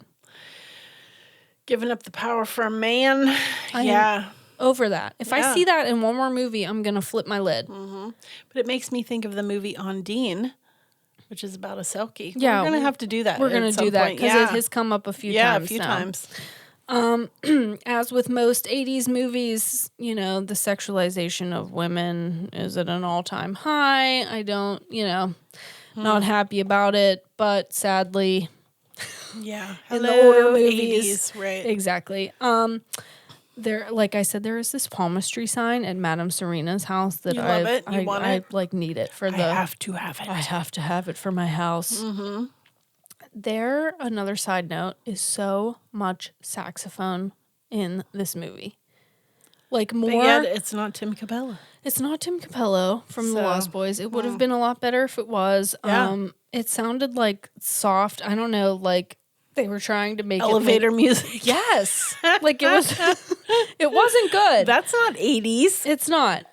Giving up the power for a man. I am over that. If I see that in one more movie, I'm going to flip my lid. But it makes me think of the movie Ondine, which is about a selkie. Yeah. We're going to have to do that. We're going to do that because it has come up a few times now. As with most 80s movies, the sexualization of women is at an all-time high. I don't, not happy about it, but sadly... Yeah, in the older movies, 80s, right? Exactly. There, like I said, there is this palmistry sign at Madame Serena's house that you love it. You want it? I like need it for I have to have it. I have to have it for my house. There, another side note is so much saxophone in this movie. Like more. But yet it's not Tim Capello. It's not Tim Capello from The Lost Boys. It would have been a lot better if it was. Yeah. It sounded like soft. I don't know, like they were trying to make Elevator music. Yes. Like it was it wasn't good. That's not 80s. It's not.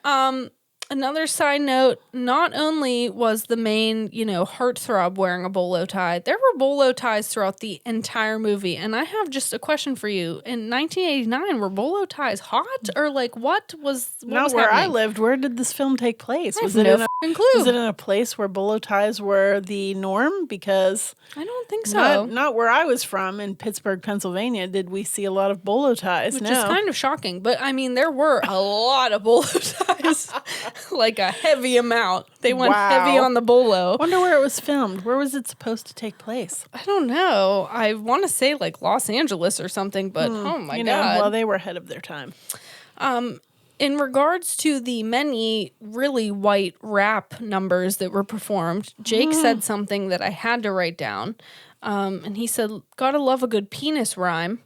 Another side note, not only was the main, heartthrob wearing a bolo tie, there were bolo ties throughout the entire movie. And I have just a question for you. In 1989, were bolo ties hot? Or like what was Not where happening? I lived. Where did this film take place? I have no fucking clue. Was it in a place where bolo ties were the norm? Because I don't think so. not where I was from in Pittsburgh, Pennsylvania, did we see a lot of bolo ties. Which is kind of shocking. But I mean, there were a lot of bolo ties. Like a heavy amount. They went heavy on the bolo. Wonder where it was filmed. Where was it supposed to take place? I don't know. I want to say like Los Angeles or something, but oh my God. Well, they were ahead of their time. In regards to the many really white rap numbers that were performed, Jake said something that I had to write down. And he said, gotta love a good penis rhyme.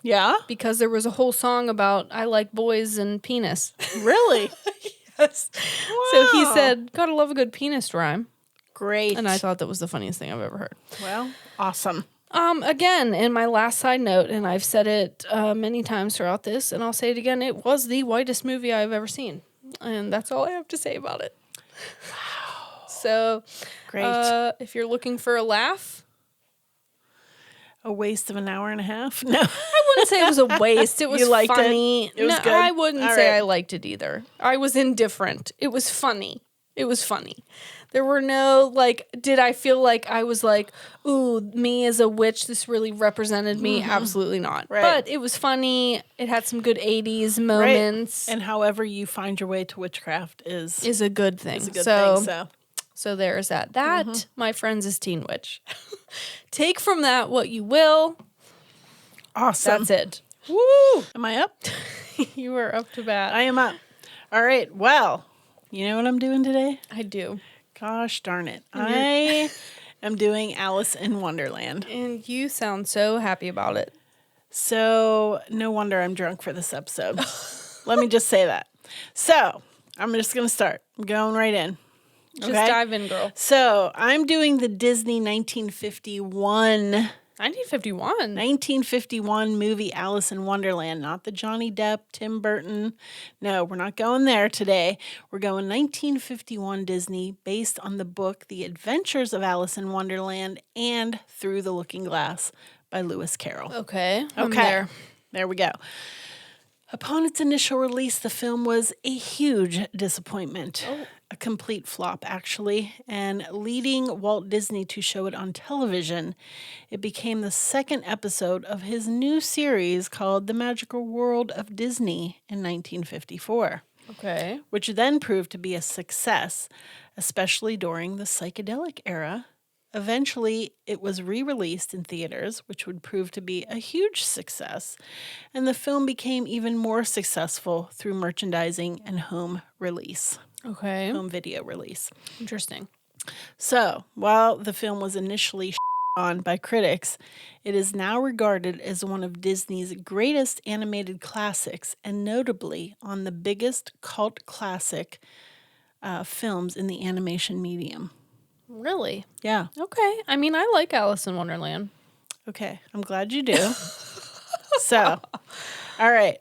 Yeah? Because there was a whole song about I like boys and penis. Really? Yes. Wow. So he said, gotta love a good penis rhyme. Great. And I thought that was the funniest thing I've ever heard. Well, awesome. Again, in my last side note, and I've said it many times throughout this, and I'll say it again, it was the whitest movie I've ever seen. And that's all I have to say about it. Wow. So, Great. If you're looking for a laugh, A waste of an hour and a half? No. I wouldn't say it was a waste. It was You liked funny. it? It was good? I wouldn't All say right. I liked it either. I was indifferent. It was funny. It was funny. There were no, did I feel like I was like, ooh, me as a witch, this really represented me? Absolutely not. Right. But it was funny. It had some good 80s moments. Right. And however you find your way to witchcraft is a good thing. a good thing. So there's that. That, my friends, is Teen Witch. Take from that what you will. Awesome. That's it. Woo! Am I up? You are up to bat. I am up. All right. Well, you know what I'm doing today? I do. Gosh darn it. I am doing Alice in Wonderland. And you sound so happy about it. So no wonder I'm drunk for this episode. Let me just say that. So I'm just going to start. I'm going right in. Just dive in, girl. So I'm doing the Disney 1951 movie Alice in Wonderland, not the Johnny Depp, Tim Burton. No, we're not going there today. We're going 1951 Disney, based on the book The Adventures of Alice in Wonderland and Through the Looking Glass by Lewis Carroll. Okay. I'm Okay. there. There we go. Upon its initial release, the film was a huge disappointment. A complete flop, actually. And leading Walt Disney to show it on television, it became the second episode of his new series called The Magical World of Disney in 1954. Okay. Which then proved to be a success, especially during the psychedelic era. Eventually, it was re-released in theaters, which would prove to be a huge success, and the film became even more successful through merchandising and home release, Okay. home video release. Interesting. So, while the film was initially on by critics, it is now regarded as one of Disney's greatest animated classics, and notably on the biggest cult classic films in the animation medium. Really? Yeah. Okay. I mean, I like Alice in Wonderland. Okay. I'm glad you do. So, all right.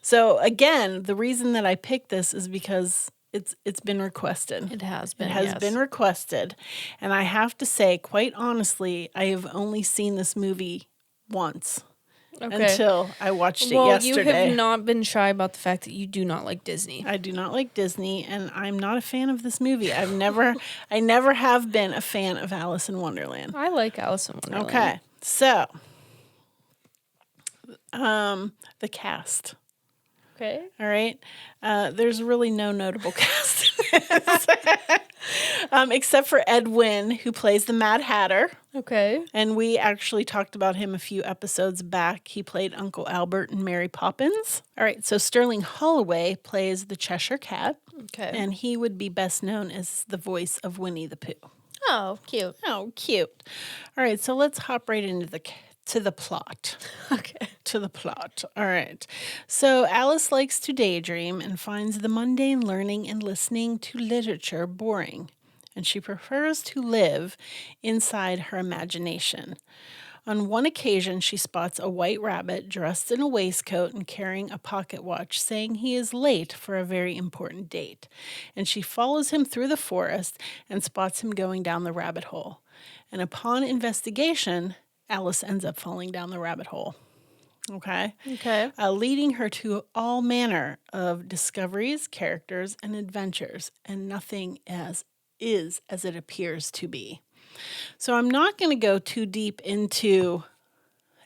So again, the reason that I picked this is because it's been requested. It has been. It has yes. been requested. And I have to say, quite honestly, I have only seen this movie once. Okay. Until I watched it Well, yesterday. you have not been shy about the fact that you do not like Disney. I do not like Disney, and I'm not a fan of this movie. I never have been a fan of Alice in Wonderland. I like Alice in Wonderland. Okay, so, the cast. Okay. All right, there's really no notable cast, except for Ed Wynn, who plays the Mad Hatter. Okay. And we actually talked about him a few episodes back. He played Uncle Albert in Mary Poppins. All right, so Sterling Holloway plays the Cheshire Cat. Okay. And he would be best known as the voice of Winnie the Pooh. Oh, cute. Oh, cute. All right, so let's hop right into to the plot. Okay. To the plot. All right. So Alice likes to daydream and finds the mundane learning and listening to literature boring, and she prefers to live inside her imagination. On one occasion, she spots a white rabbit dressed in a waistcoat and carrying a pocket watch, saying he is late for a very important date. And she follows him through the forest and spots him going down the rabbit hole. And upon investigation, Alice ends up falling down the rabbit hole. Okay? Okay. Leading her to all manner of discoveries, characters, and adventures, and nothing is as it appears to be. So I'm not going to go too deep into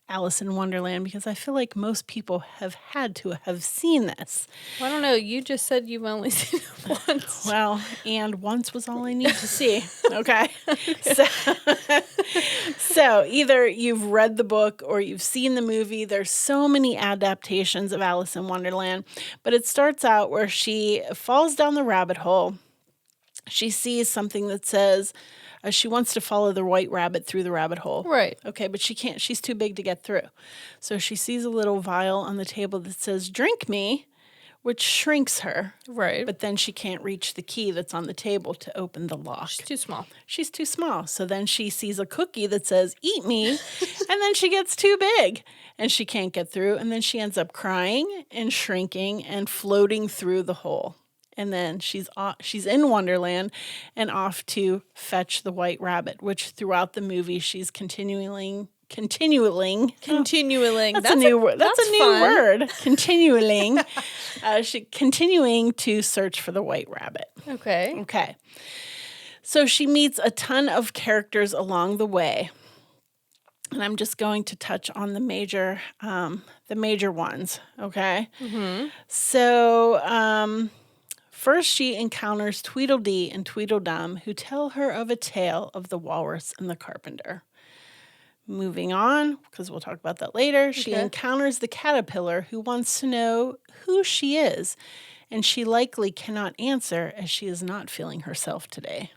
Alice in Wonderland because I feel like most people have had to have seen this. Well, I don't know. You just said you've only seen it once. Well, and once was all I need to see. Okay. So either you've read the book or you've seen the movie. There's so many adaptations of Alice in Wonderland, but it starts out where she falls down the rabbit hole. She sees something that says she wants to follow the white rabbit through the rabbit hole. Right. Okay, but she can't. She's too big to get through. So she sees a little vial on the table that says, "Drink me," which shrinks her. Right. But then she can't reach the key that's on the table to open the lock. She's too small. She's too small. So then she sees a cookie that says, "Eat me," and then she gets too big and she can't get through. And then she ends up crying and shrinking and floating through the hole. And then she's in Wonderland and off to fetch the white rabbit, which throughout the movie she's continuing. Continuing. That's a new word. That's a new fun. word. Continuing. She continuing to search for the white rabbit. Okay. Okay. So she meets a ton of characters along the way. And I'm just going to touch on the major ones. Okay. Mm-hmm. So, first, she encounters Tweedledee and Tweedledum, who tell her of a tale of the walrus and the carpenter. Moving on, because we'll talk about that later, she encounters the caterpillar, who wants to know who she is, and she likely cannot answer as she is not feeling herself today.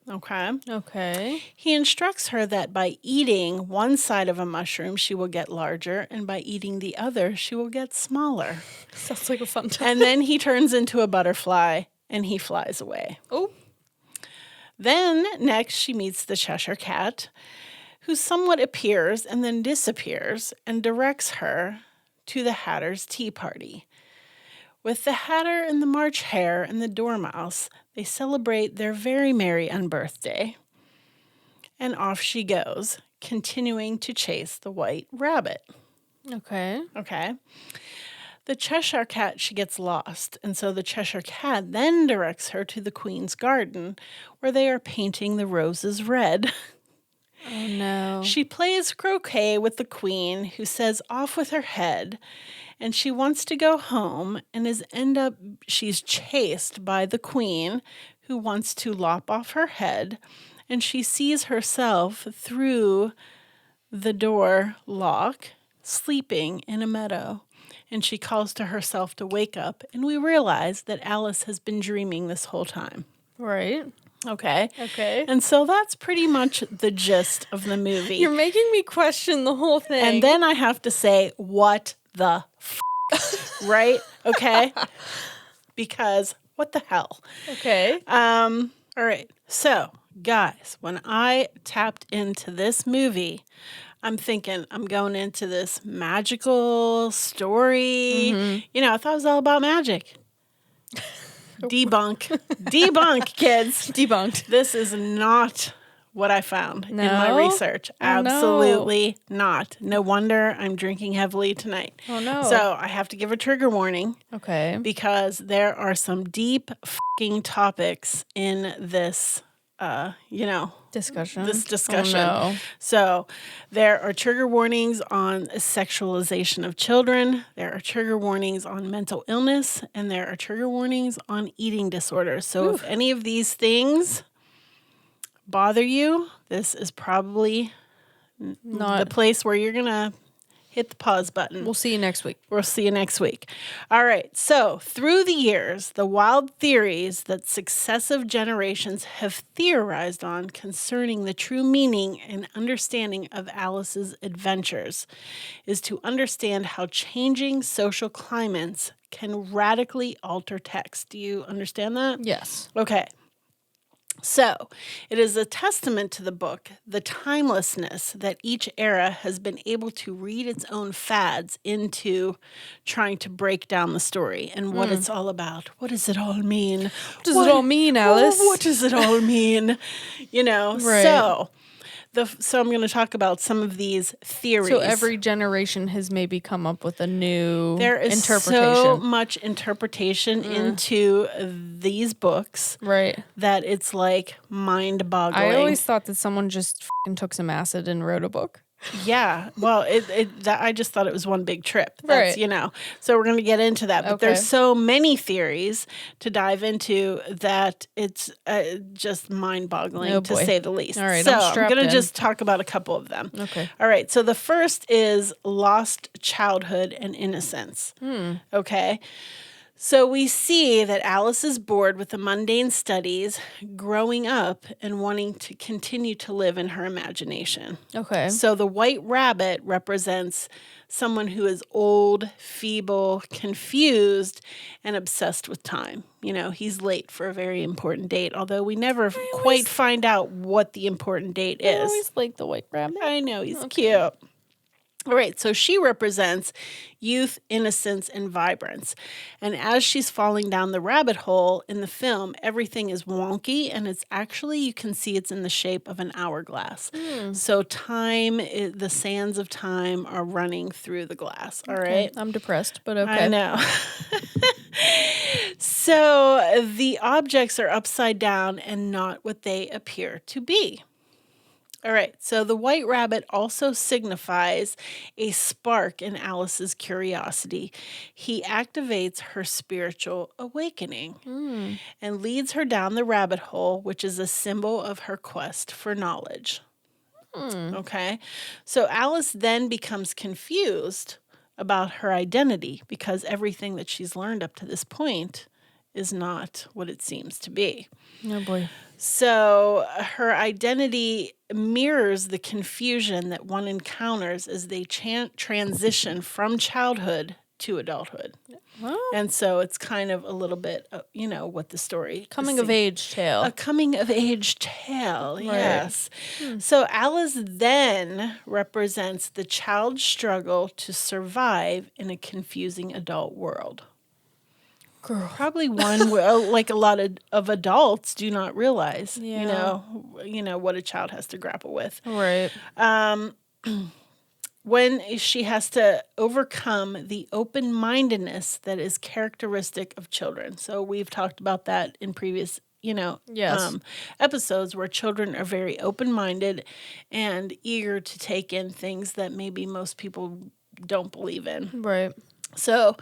Okay. Okay. He instructs her that by eating one side of a mushroom, she will get larger, and by eating the other, she will get smaller. Sounds like a fun time. And then he turns into a butterfly, and he flies away. Oh. Then, next, she meets the Cheshire Cat, who somewhat appears and then disappears and directs her to the Hatter's tea party. With the Hatter and the March Hare and the Dormouse, they celebrate their very merry unbirthday. And off she goes, continuing to chase the white rabbit. Okay. Okay. The Cheshire Cat, she gets lost, and so the Cheshire Cat then directs her to the Queen's garden, where they are painting the roses red. Oh, no. She plays croquet with the Queen, who says off with her head, and she wants to go home, and she's chased by the Queen, who wants to lop off her head, and she sees herself through the door lock, sleeping in a meadow, and she calls to herself to wake up, and we realize that Alice has been dreaming this whole time. Right. Okay. Okay. And so that's pretty much the gist of the movie. You're making me question the whole thing. And then I have to say, what the right? Okay. Because what the hell? Okay. All right. So, guys, when I tapped into this movie, I'm thinking I'm going into this magical story. Mm-hmm. I thought it was all about magic. Debunk, kids. Debunked. This is not what I found in my research. Oh, Absolutely not. No wonder I'm drinking heavily tonight. Oh, no. So I have to give a trigger warning. Okay. Because there are some deep fucking topics in this, discussion. This discussion. Oh, no. So there are trigger warnings on sexualization of children. There are trigger warnings on mental illness, and there are trigger warnings on eating disorders. So if any of these things bother you, this is probably not the place where you're going to hit the pause button. We'll see you next week. We'll see you next week. All right. So, through the years, the wild theories that successive generations have theorized on concerning the true meaning and understanding of Alice's adventures is to understand how changing social climates can radically alter text. Do you understand that? Yes. Okay. So, it is a testament to the book, the timelessness that each era has been able to read its own fads into trying to break down the story and what it's all about. What does it all mean? What does it all mean, Alice? What does it all mean? Right. So I'm going to talk about some of these theories. So every generation has maybe come up with a new there is interpretation. so much interpretation into these books, Right. that it's like mind-boggling. I always thought that someone just took some acid and wrote a book. Yeah. Well, I just thought it was one big trip. Right. So we're going to get into that. But Okay. there's so many theories to dive into that it's just mind-boggling, to say the least. All right, so I'm I'm strapped going to in. just talk about a couple of them. Okay. All right. So the first is lost childhood and innocence. Okay. So we see that Alice is bored with the mundane studies, growing up and wanting to continue to live in her imagination. Okay. So the white rabbit represents someone who is old, feeble, confused, and obsessed with time. He's late for a very important date, although we never quite find out what the important date I is. always like the white rabbit. I know, he's cute. All right, so she represents youth, innocence, and vibrance. And as she's falling down the rabbit hole in the film, everything is wonky, and it's actually, you can see it's in the shape of an hourglass. So the sands of time are running through the glass, all right? I'm depressed, but okay. I know. So the objects are upside down and not what they appear to be. All right, so the white rabbit also signifies a spark in Alice's curiosity. He activates her spiritual awakening and leads her down the rabbit hole, which is a symbol of her quest for knowledge. Okay, so Alice then becomes confused about her identity because everything that she's learned up to this point is not what it seems to be. Oh, boy. So her identity mirrors the confusion that one encounters as they transition from childhood to adulthood. Well, And so it's kind of a little bit, what the story coming is of age tale. a coming of age tale, yes. So Alice then represents the child's struggle to survive in a confusing adult world. Girl. Probably one where, like a lot of adults do not realize, Yeah. what a child has to grapple with. Right. When she has to overcome the open-mindedness that is characteristic of children. So we've talked about that in previous, Yes. episodes where children are very open-minded and eager to take in things that maybe most people don't believe in. Right. So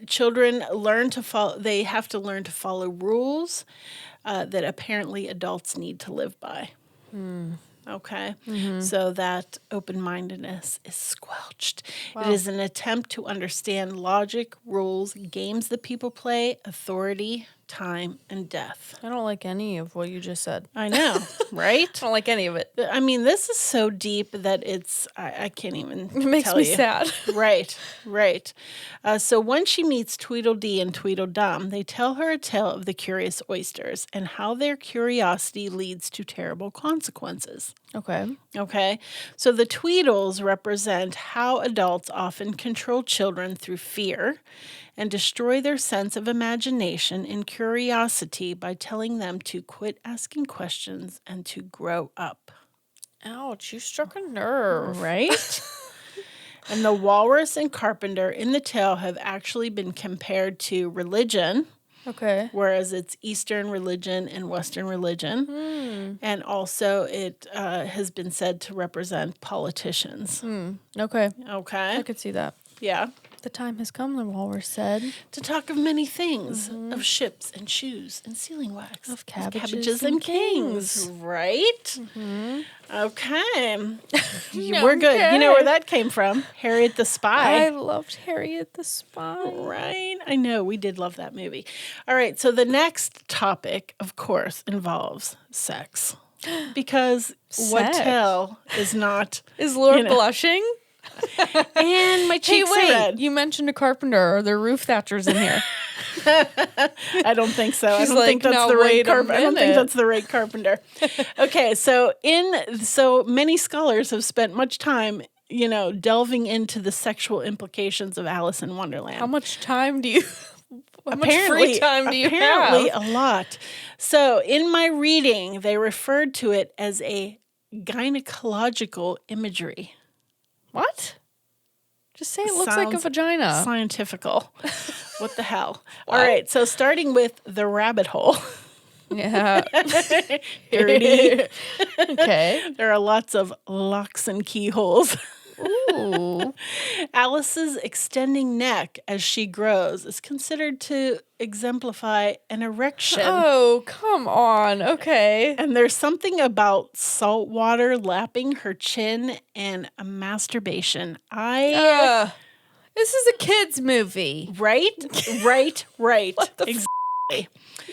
children they have to learn to follow rules that apparently adults need to live by. Okay? So that open-mindedness is squelched. It is an attempt to understand logic, rules, games that people play, authority, time, and death. I don't like any of what you just said. I know, right? I don't like any of it. I mean, this is so deep that I can't even It makes tell me you. sad. Right. So when she meets Tweedledee and Tweedledum, they tell her a tale of the curious oysters and how their curiosity leads to terrible consequences. Okay. So the Tweedles represent how adults often control children through fear and destroy their sense of imagination and curiosity by telling them to quit asking questions and to grow up. Ouch, you struck a nerve. Right? And the walrus and carpenter in the tale have actually been compared to religion, Okay. whereas it's Eastern religion and Western religion. And also it has been said to represent politicians. Okay. Okay? I could see that. Yeah. The time has come, the walrus said. To talk of many things, of ships and shoes and sealing wax. Of cabbages and kings. Right? Mm-hmm. Okay. We're good. You know where that came from. Harriet the Spy. I loved Harriet the Spy. Right. I know. We did love that movie. All right. So the next topic, of course, involves sex. Because what tell is not... Is Laura blushing? And my cheeks are red. You mentioned a carpenter. Are there roof thatchers in here? I don't think so. She's I don't think that's "Now the right wait a carpenter. I don't think minute." that's the right carpenter. Okay, so many scholars have spent much time, delving into the sexual implications of Alice in Wonderland. How much time do you? How much Apparently- free time do you Apparently, have? a lot. So, in my reading, they referred to it as a gynecological imagery. What? Just say it looks like a Sounds vagina. Scientifical. What the hell? All right, so starting with the rabbit hole. Yeah. Dirty. Okay. There are lots of locks and keyholes. Ooh. Alice's extending neck as she grows is considered to exemplify an erection. Oh, come on. Okay. And there's something about salt water lapping her chin and a masturbation. This is a kid's movie. Right. What the Exactly.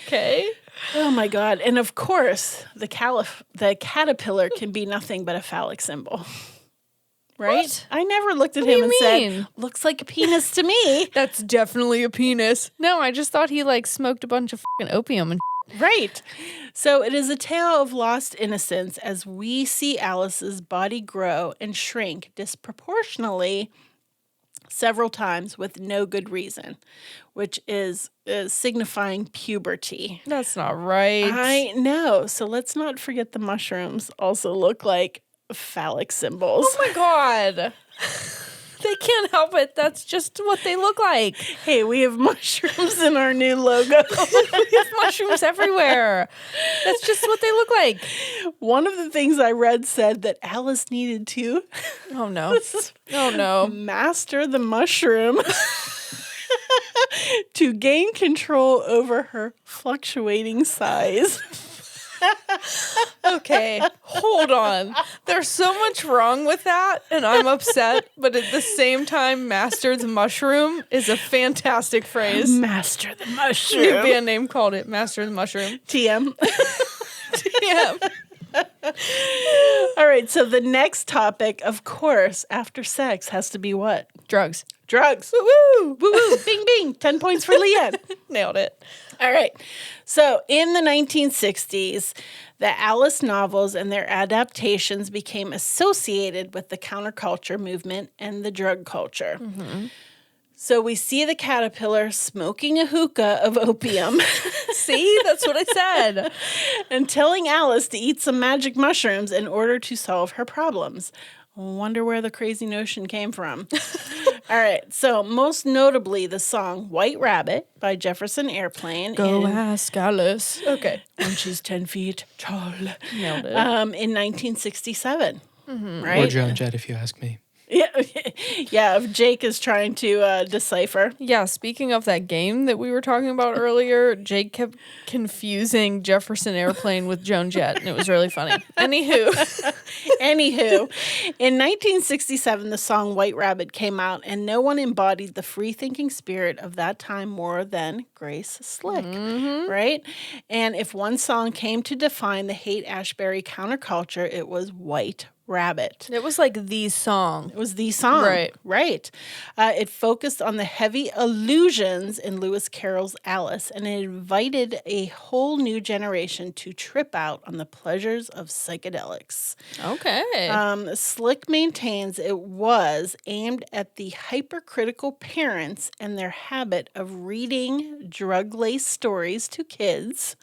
Okay. Oh my God. And of course, the caterpillar can be nothing but a phallic symbol. Right? What? I never looked at What do him you and mean? said, looks like a penis to me. That's definitely a penis. No, I just thought he smoked a bunch of fucking opium and Right. So it is a tale of lost innocence as we see Alice's body grow and shrink disproportionately several times with no good reason, which is signifying puberty. That's not right. I know. So let's not forget the mushrooms also look like phallic symbols. Oh my God. They can't help it. That's just what they look like. Hey, we have mushrooms in our new logo. We have mushrooms everywhere. That's just what they look like. One of the things I read said that Alice needed to Oh no. Oh no. master the mushroom to gain control over her fluctuating size. Okay, hold on. There's so much wrong with that, and I'm upset. But at the same time, master the mushroom is a fantastic phrase. Master the New mushroom. band name called it Master the Mushroom. TM. Yeah. All right, so the next topic, of course, after sex has to be what? Drugs. Drugs. Woo! Woo-woo. Bing, bing. 10 points for Leanne. Nailed it. All right. So in the 1960s, the Alice novels and their adaptations became associated with the counterculture movement and the drug culture. Mm-hmm. So we see the caterpillar smoking a hookah of opium See, that's what I said. and telling Alice to eat some magic mushrooms in order to solve her problems. Wonder where the crazy notion came from. All right. So most notably, the song White Rabbit by Jefferson Airplane. Go ask Alice. Okay. When she's 10 feet tall. Nailed it. In 1967. Right? Or Joan Jett, if you ask me. Yeah, if Jake is trying to decipher. Yeah, speaking of that game that we were talking about earlier, Jake kept confusing Jefferson Airplane with Joan Jett, and it was really funny. Anywho, In 1967, the song White Rabbit came out, and no one embodied the free-thinking spirit of that time more than Grace Slick, right? And if one song came to define the Haight-Ashbury counterculture, it was White Rabbit. it was like the song. It was the song. Right. Right. It focused on the heavy allusions in Lewis Carroll's Alice, and it invited a whole new generation to trip out on the pleasures of psychedelics. Okay. Slick maintains it was aimed at the hypercritical parents and their habit of reading drug-laced stories to kids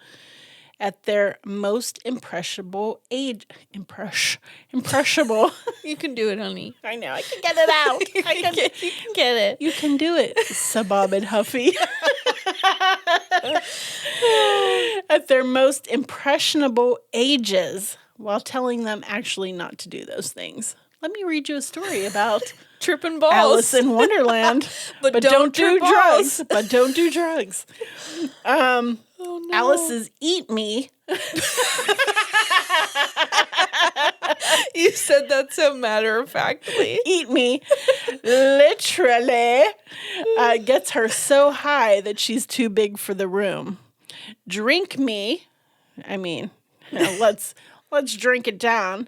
at their most impressionable age. Impressionable. You can do it, honey. I know. I can get it out. You can get it. You can do it, Sabob and Huffy. At their most impressionable ages, while telling them actually not to do those things. let me read you a story about Tripping balls. Alice in Wonderland. but don't do trip balls. drugs. But don't do drugs. Oh, no. Alice's Eat Me. You said that so matter-of-factly. Eat Me literally gets her so high that she's too big for the room. Drink Me, I mean, let's drink it down.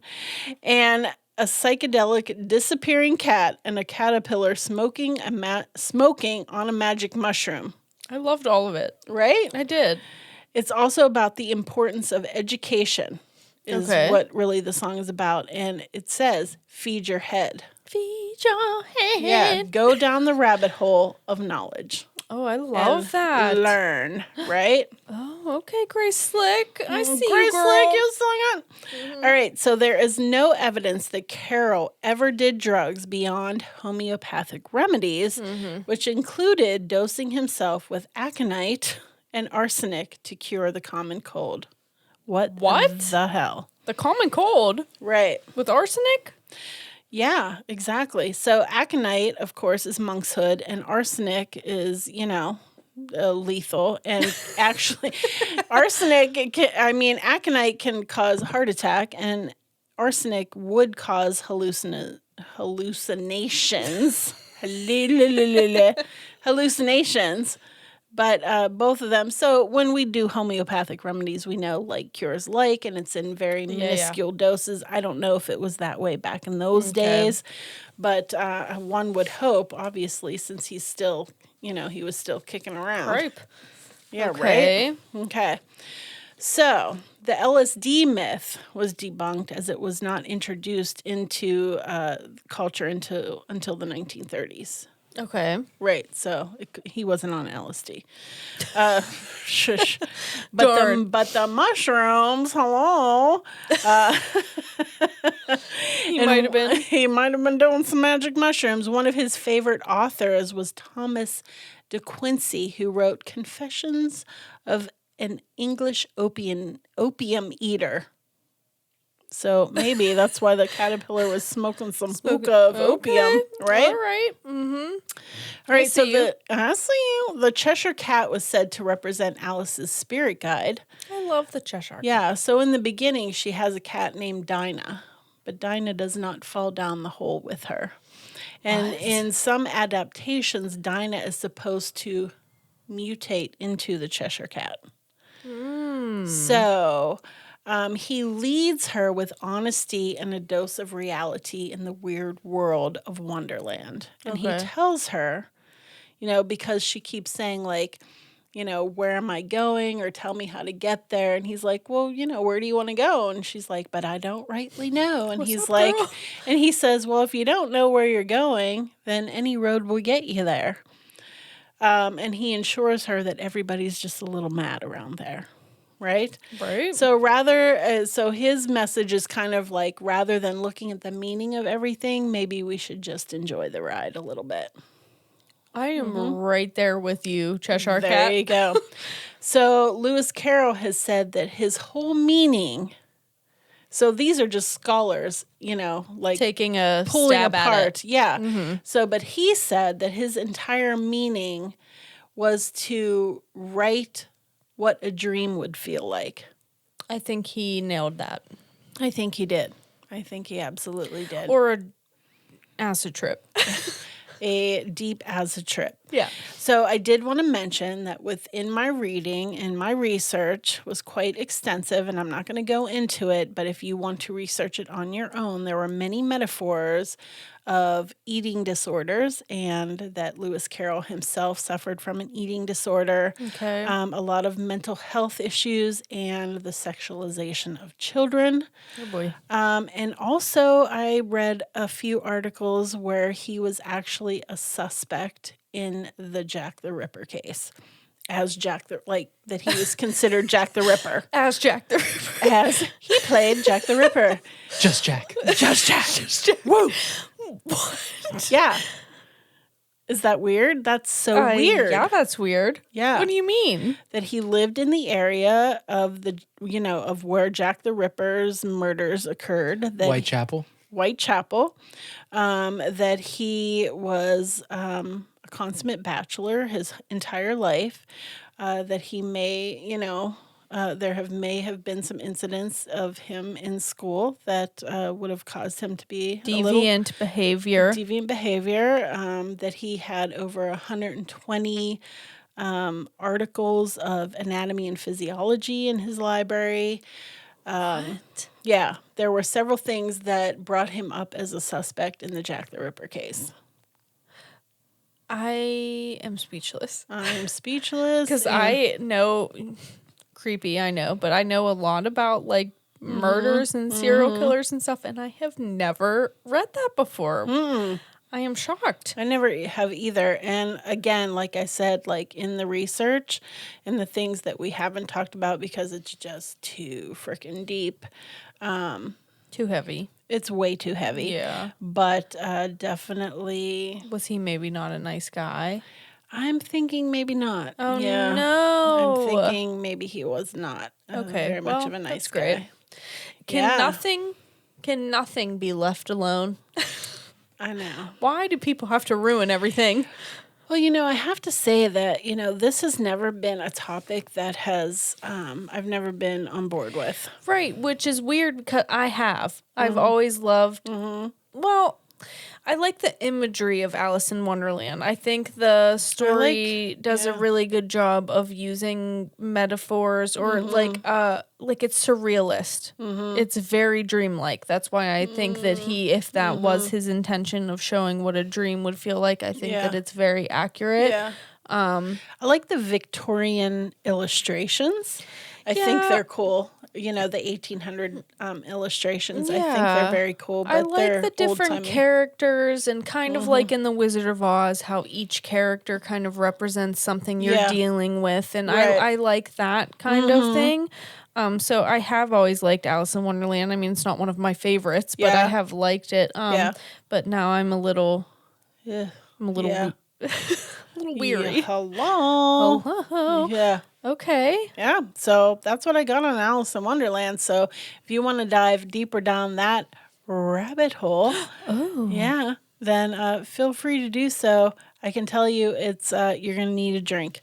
And a psychedelic disappearing cat and a caterpillar smoking on a magic mushroom. I loved all of it. Right? I did. It's also about the importance of education is what really the song is about. And it says, feed your head. Feed your head. Yeah, go down the rabbit hole of knowledge. Oh, I love and that. Learn, right? Oh, okay, Grace Slick. I see Grace you, girl. Slick, you sung it. All right, so there is no evidence that Carol ever did drugs beyond homeopathic remedies, which included dosing himself with aconite and arsenic to cure the common cold. What the hell? The common cold? Right. With arsenic? Yeah, exactly. So aconite, of course, is monkshood, and arsenic is, lethal. And actually, aconite can cause heart attack, and arsenic would cause hallucinations. Hallucinations. But both of them. So when we do homeopathic remedies, we know like cures like, and it's in very minuscule doses. I don't know if it was that way back in those days, but one would hope, obviously, since he's still, he was still kicking around. Right. Yeah, okay. right? Okay. So the LSD myth was debunked as it was not introduced into culture until the 1930s. Okay. Right, so he wasn't on LSD. Shush. But the mushrooms, hello. He might have been. He might have been doing some magic mushrooms. One of his favorite authors was Thomas de Quincey, who wrote Confessions of an English Opium Eater. So maybe that's why the caterpillar was smoking some hookah of opium, right? All right. Mm-hmm. All right, I see you. The Cheshire Cat was said to represent Alice's spirit guide. I love the Cheshire Cat. Yeah, so in the beginning, she has a cat named Dinah, but Dinah does not fall down the hole with her. And in some adaptations, Dinah is supposed to mutate into the Cheshire Cat. So he leads her with honesty and a dose of reality in the weird world of Wonderland. And he tells her, because she keeps saying, like, where am I going? Or tell me how to get there. And he's like, well, where do you want to go? And she's like, but I don't rightly know. And he's like, girl? And he says, well, if you don't know where you're going, then any road will get you there. And he assures her that everybody's just a little mad around there. Right? Right. So so his message is kind of like, rather than looking at the meaning of everything, maybe we should just enjoy the ride a little bit. I am right there with you, Cheshire Cat. There you go. So Lewis Carroll has said that his whole meaning, so these are just scholars, like taking a pulling stab apart. at it. Yeah. Mm-hmm. So, but he said that his entire meaning was to write what a dream would feel like. I think he nailed that. I think he did. I think he absolutely did. Or a acid trip. A deep acid trip. Yeah. So I did want to mention that within my reading and my research was quite extensive, and I'm not going to go into it, but if you want to research it on your own, there were many metaphors of eating disorders, and that Lewis Carroll himself suffered from an eating disorder. Okay. A lot of mental health issues and the sexualization of children. Oh boy. And also I read a few articles where he was actually a suspect in the Jack the Ripper case. As that he was considered Jack the Ripper. As Jack the Ripper. As he played Jack the Ripper. Just Jack. Just Jack. Just Jack. Woo. What? Yeah. Is that weird? That's so weird. Yeah, that's weird. Yeah. What do you mean? That he lived in the area of of where Jack the Ripper's murders occurred. Whitechapel. Whitechapel, that he was a consummate bachelor his entire life, that he may, there may have been some incidents of him in school that would have caused him to be Deviant behavior. deviant behavior, that he had over 120 articles of anatomy and physiology in his library. What? Yeah, there were several things that brought him up as a suspect in the Jack the Ripper case. I am speechless. I'm speechless. Because I know, creepy, I know, but I know a lot about like murders and serial killers and stuff, and I have never read that before. I am shocked. I never have either. And again, like I said, like in the research and the things that we haven't talked about because it's just too freaking deep. Too heavy. It's way too heavy. Yeah. But definitely. Was he maybe not a nice guy? I'm thinking maybe not. Oh, yeah. no. I'm thinking maybe he was not very much of a nice guy. Great. Can nothing be left alone? I know. Why do people have to ruin everything? Well, I have to say that, this has never been a topic that has, I've never been on board with. Right, which is weird because I have. I've always loved, well, I like the imagery of Alice in Wonderland. I think the story does a really good job of using metaphors or like it's surrealist. It's very dreamlike. That's why I think that if that was his intention of showing what a dream would feel like, I think that it's very accurate. Yeah. I like the Victorian illustrations. I think they're cool. The 1800 illustrations. I think they're very cool. But I like the different characters and kind of like in The Wizard of Oz, how each character kind of represents something you're dealing with. And I like that kind of thing. So I have always liked Alice in Wonderland. I mean, it's not one of my favorites, but I have liked it. But now I'm a little weary. Hello. Yeah. Okay. Yeah. So that's what I got on Alice in Wonderland. So if you want to dive deeper down that rabbit hole, then feel free to do so. I can tell you it's you're going to need a drink.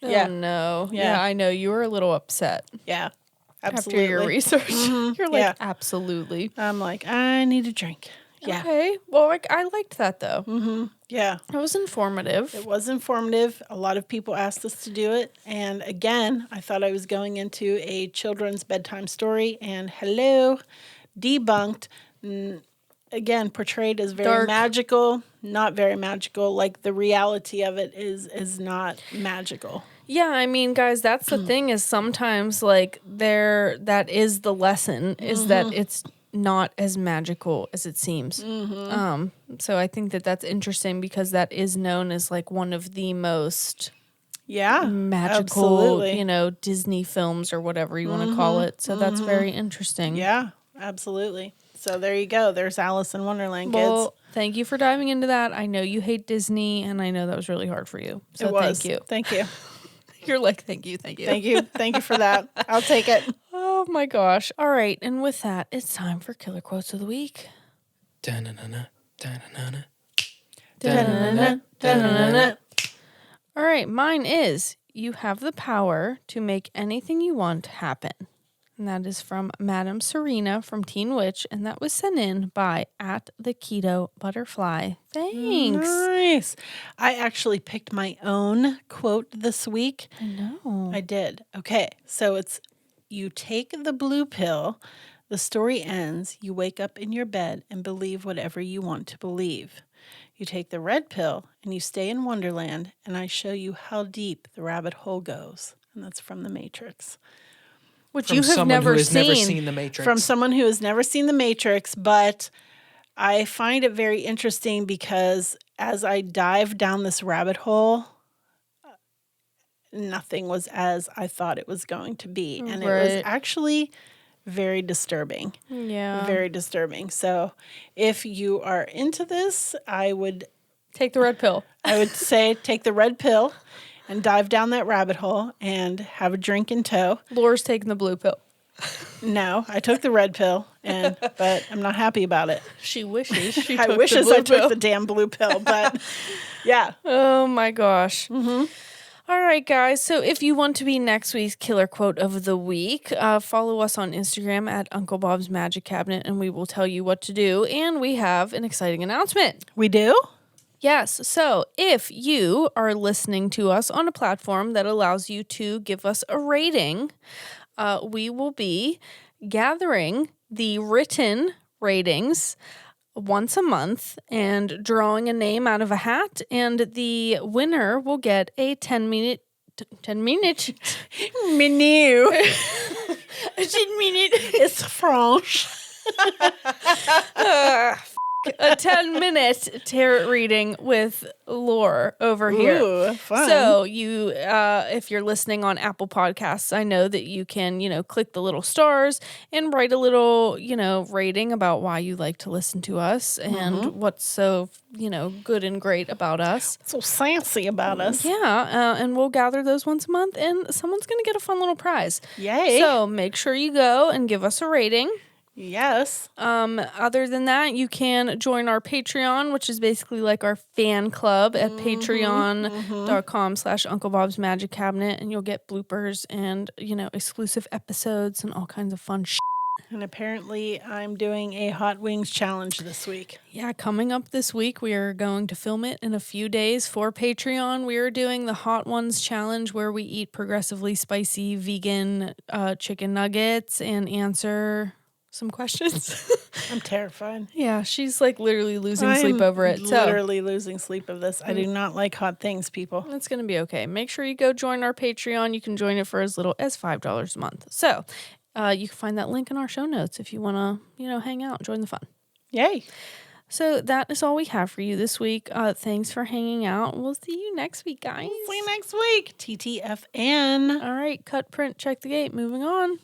Oh, no. Yeah, I know. You were a little upset. Yeah. Absolutely. After your research. You're like, absolutely. I'm like, I need a drink. Yeah. Okay. Well, I liked that, though. Yeah. It was informative. It was informative. A lot of people asked us to do it. And again, I thought I was going into a children's bedtime story. And hello, debunked. Again, portrayed as very Dark. magical. Not very magical. Like the reality of it is not magical. Yeah, I mean, guys, that's the thing is sometimes like that is the lesson is that it's not as magical as it seems. So I think that's interesting because that is known as like one of the most magical, absolutely. Disney films or whatever you want to call it. So that's very interesting. Yeah, absolutely. So there you go. There's Alice in Wonderland, kids. Well, thank you for diving into that. I know you hate Disney, and I know that was really hard for you. So it was. Thank you. Thank you. You're like, thank you, thank you. Thank you. Thank you for that. I'll take it. Oh my gosh. All right. And with that, it's time for Killer Quotes of the Week. Da-na-na-na, da-na-na-na. Da-na-na-na. All right. Mine is, you have the power to make anything you want happen. And that is from Madam Serena from Teen Witch. And that was sent in by @the_keto_butterfly. Thanks. Nice. I actually picked my own quote this week. I know. I did. Okay. So it's, you take the blue pill, the story ends, you wake up in your bed and believe whatever you want to believe. You take the red pill and you stay in Wonderland, and I show you how deep the rabbit hole goes. And that's from The Matrix. Which From you have someone never who has seen. never seen The Matrix. From someone who has never seen The Matrix, but I find it very interesting because as I dive down this rabbit hole, nothing was as I thought it was going to be. And it was actually very disturbing. Yeah. Very disturbing. So if you are into this, I would Take the red pill. I would say take the red pill and dive down that rabbit hole and have a drink in tow. Laura's taking the blue pill. No, I took the red pill, but I'm not happy about it. She wishes she I took wishes the blue I took pill. the damn blue pill, but yeah. Oh my gosh. All right, guys. So if you want to be next week's killer quote of the week, follow us on Instagram at Uncle Bob's Magic Cabinet, and we will tell you what to do. And we have an exciting announcement. We do? Yes. So if you are listening to us on a platform that allows you to give us a rating, we will be gathering the written ratings once a month and drawing a name out of a hat, and the winner will get a 10-minute Menu. 10-minute It's French. a 10-minute tarot reading with Lore over here. Ooh, fun. So you, if you're listening on Apple Podcasts, I know that you can, click the little stars and write a little, rating about why you like to listen to us and what's so, good and great about us. So sassy about us. Yeah, and we'll gather those once a month, and someone's going to get a fun little prize. Yay. So make sure you go and give us a rating. Yes. Other than that, you can join our Patreon, which is basically like our fan club at patreon.com/Uncle Bob's Magic Cabinet, and you'll get bloopers and, exclusive episodes and all kinds of fun shit. And apparently I'm doing a hot wings challenge this week. Yeah, coming up this week, we are going to film it in a few days for Patreon. We are doing the Hot Ones challenge where we eat progressively spicy vegan chicken nuggets and answer some questions. I'm terrified. Yeah, she's like literally losing sleep over it. Literally losing sleep of this. I do not like hot things, people. It's going to be okay. Make sure you go join our Patreon. You can join it for as little as $5 a month. So you can find that link in our show notes if you want to, hang out and join the fun. Yay. So that is all we have for you this week. Thanks for hanging out. We'll see you next week, guys. See you next week. TTFN. All right, cut, print, check the gate. Moving on.